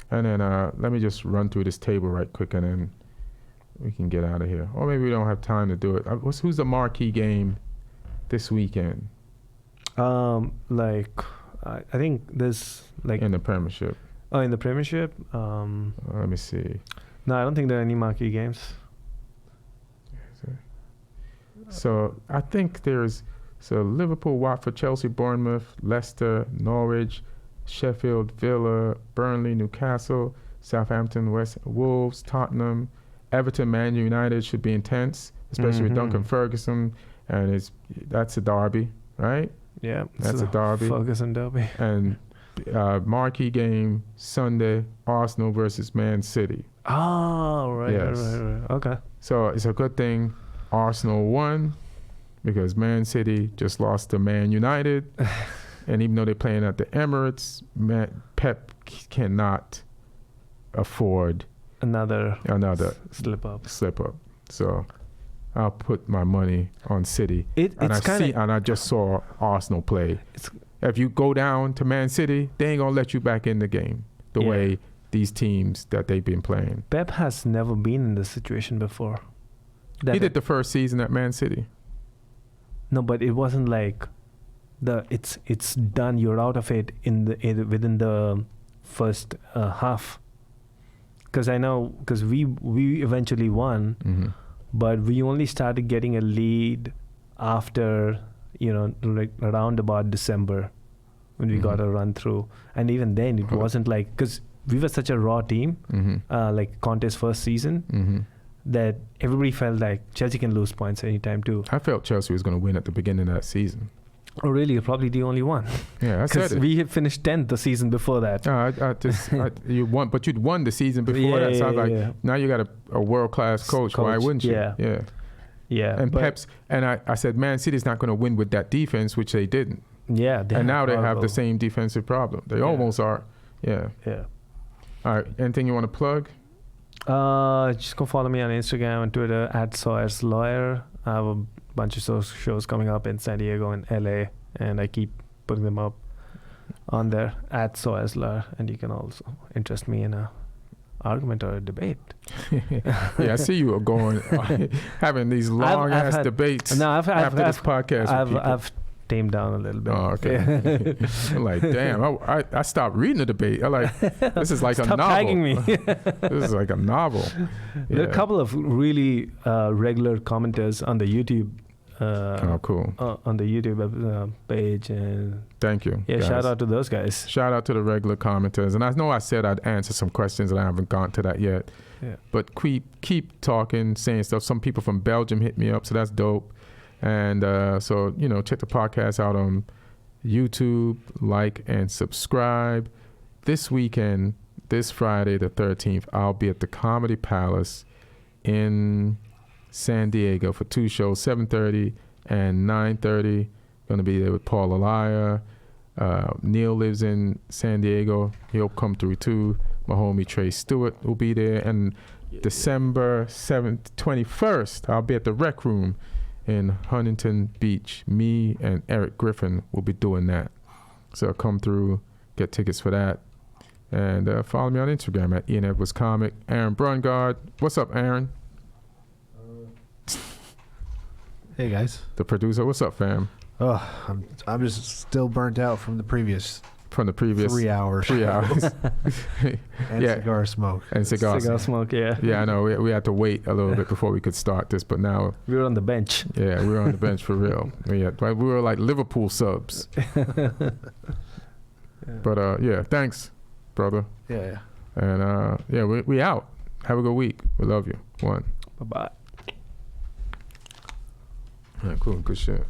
And then let me just run through this table right quick, and then we can get out of here. Or maybe we don't have time to do it. Who's the marquee game this weekend? I think there's In the Premiership. in the Premiership. Let me see. No, I don't think there are any marquee games. So I think there's Liverpool, Watford, Chelsea, Bournemouth, Leicester, Norwich, Sheffield, Villa, Burnley, Newcastle, Southampton, Wolves, Tottenham, Everton, Man United should be intense, especially with Duncan Ferguson, and that's a derby, right? Yeah, That's a derby. Ferguson derby. And marquee game Sunday, Arsenal versus Man City. Oh, right, Yes. right. Okay. So it's a good thing Arsenal won because Man City just lost to Man United. And even though they're playing at the Emirates, Pep cannot afford Another slip up. slip up. So I'll put my money on City. And I just saw Arsenal play. If you go down to Man City, they ain't gonna let you back in the game the way these teams that they've been playing. Pep has never been in this situation before. He did the first season at Man City. No, but it wasn't like it's done. You're out of it within the first half. Because we eventually won, but we only started getting a lead after around about December when we got a run through, and even then it wasn't like, because we were such a raw team, like Conte's first season, that everybody felt like Chelsea can lose points anytime too. I felt Chelsea was going to win at the beginning of that season. Oh, really? You're probably the only one. Yeah, I said Because it. we had finished 10th the season before that. You won, but you'd won the season before that. So I was like, now you got a world-class coach. Why wouldn't you? Yeah. And Pep's, and I said, Man City's not going to win with that defense, which they didn't. Yeah. And now they have the same defensive problem. They almost are. Yeah. Yeah. All right. Anything you want to plug? Just go follow me on Instagram and Twitter @Sawyer's Lawyer. I have a bunch of shows coming up in San Diego and LA, and I keep putting them up on there @Sawyer's Lawyer. And you can also interest me in a argument or a debate. Yeah, I see you are going having these long ass debates. No, after this podcast. I've tamed down a little bit. Oh, okay. I'm like, damn, I stopped reading the debate. I'm like, this is like a Stop novel. tagging me. This is like a novel. There are a couple of really regular commenters on the YouTube. Cool. On the YouTube page, and thank you. Yeah, guys. shout out to those guys. Shout out to the regular commenters. And I know I said I'd answer some questions, and I haven't gone to that yet. Yeah. But keep talking, saying stuff. Some people from Belgium hit me up, so that's dope. And so, check the podcast out on YouTube, like and subscribe. This weekend, this Friday the 13th, I'll be at the Comedy Palace in San Diego for 2 shows, 7:30 and 9:30. Going to be there with Paul Elia. Neil lives in San Diego. He'll come through too. My homie Trey Stewart will be there. And December 7th, 21st, I'll be at the Rec Room in Huntington Beach. Me and Eric Griffin will be doing that. So come through, get tickets for that. And follow me on Instagram at Ian Edwards Comic. Aaron Brungardt. What's up, Aaron? Hey guys. The producer. What's up, fam? Oh, I'm just still burnt out from the previous 3 hours. 3 hours. And cigar smoke. And cigar smoke, yeah. Yeah, I know. We had to wait a little bit before we could start this, but now we were on the bench. Yeah, we were on the bench for real. We were like Liverpool subs. But yeah, thanks, brother. Yeah. And yeah, we out. Have a good week. We love you. One. Bye-bye. All right, cool. Good shit.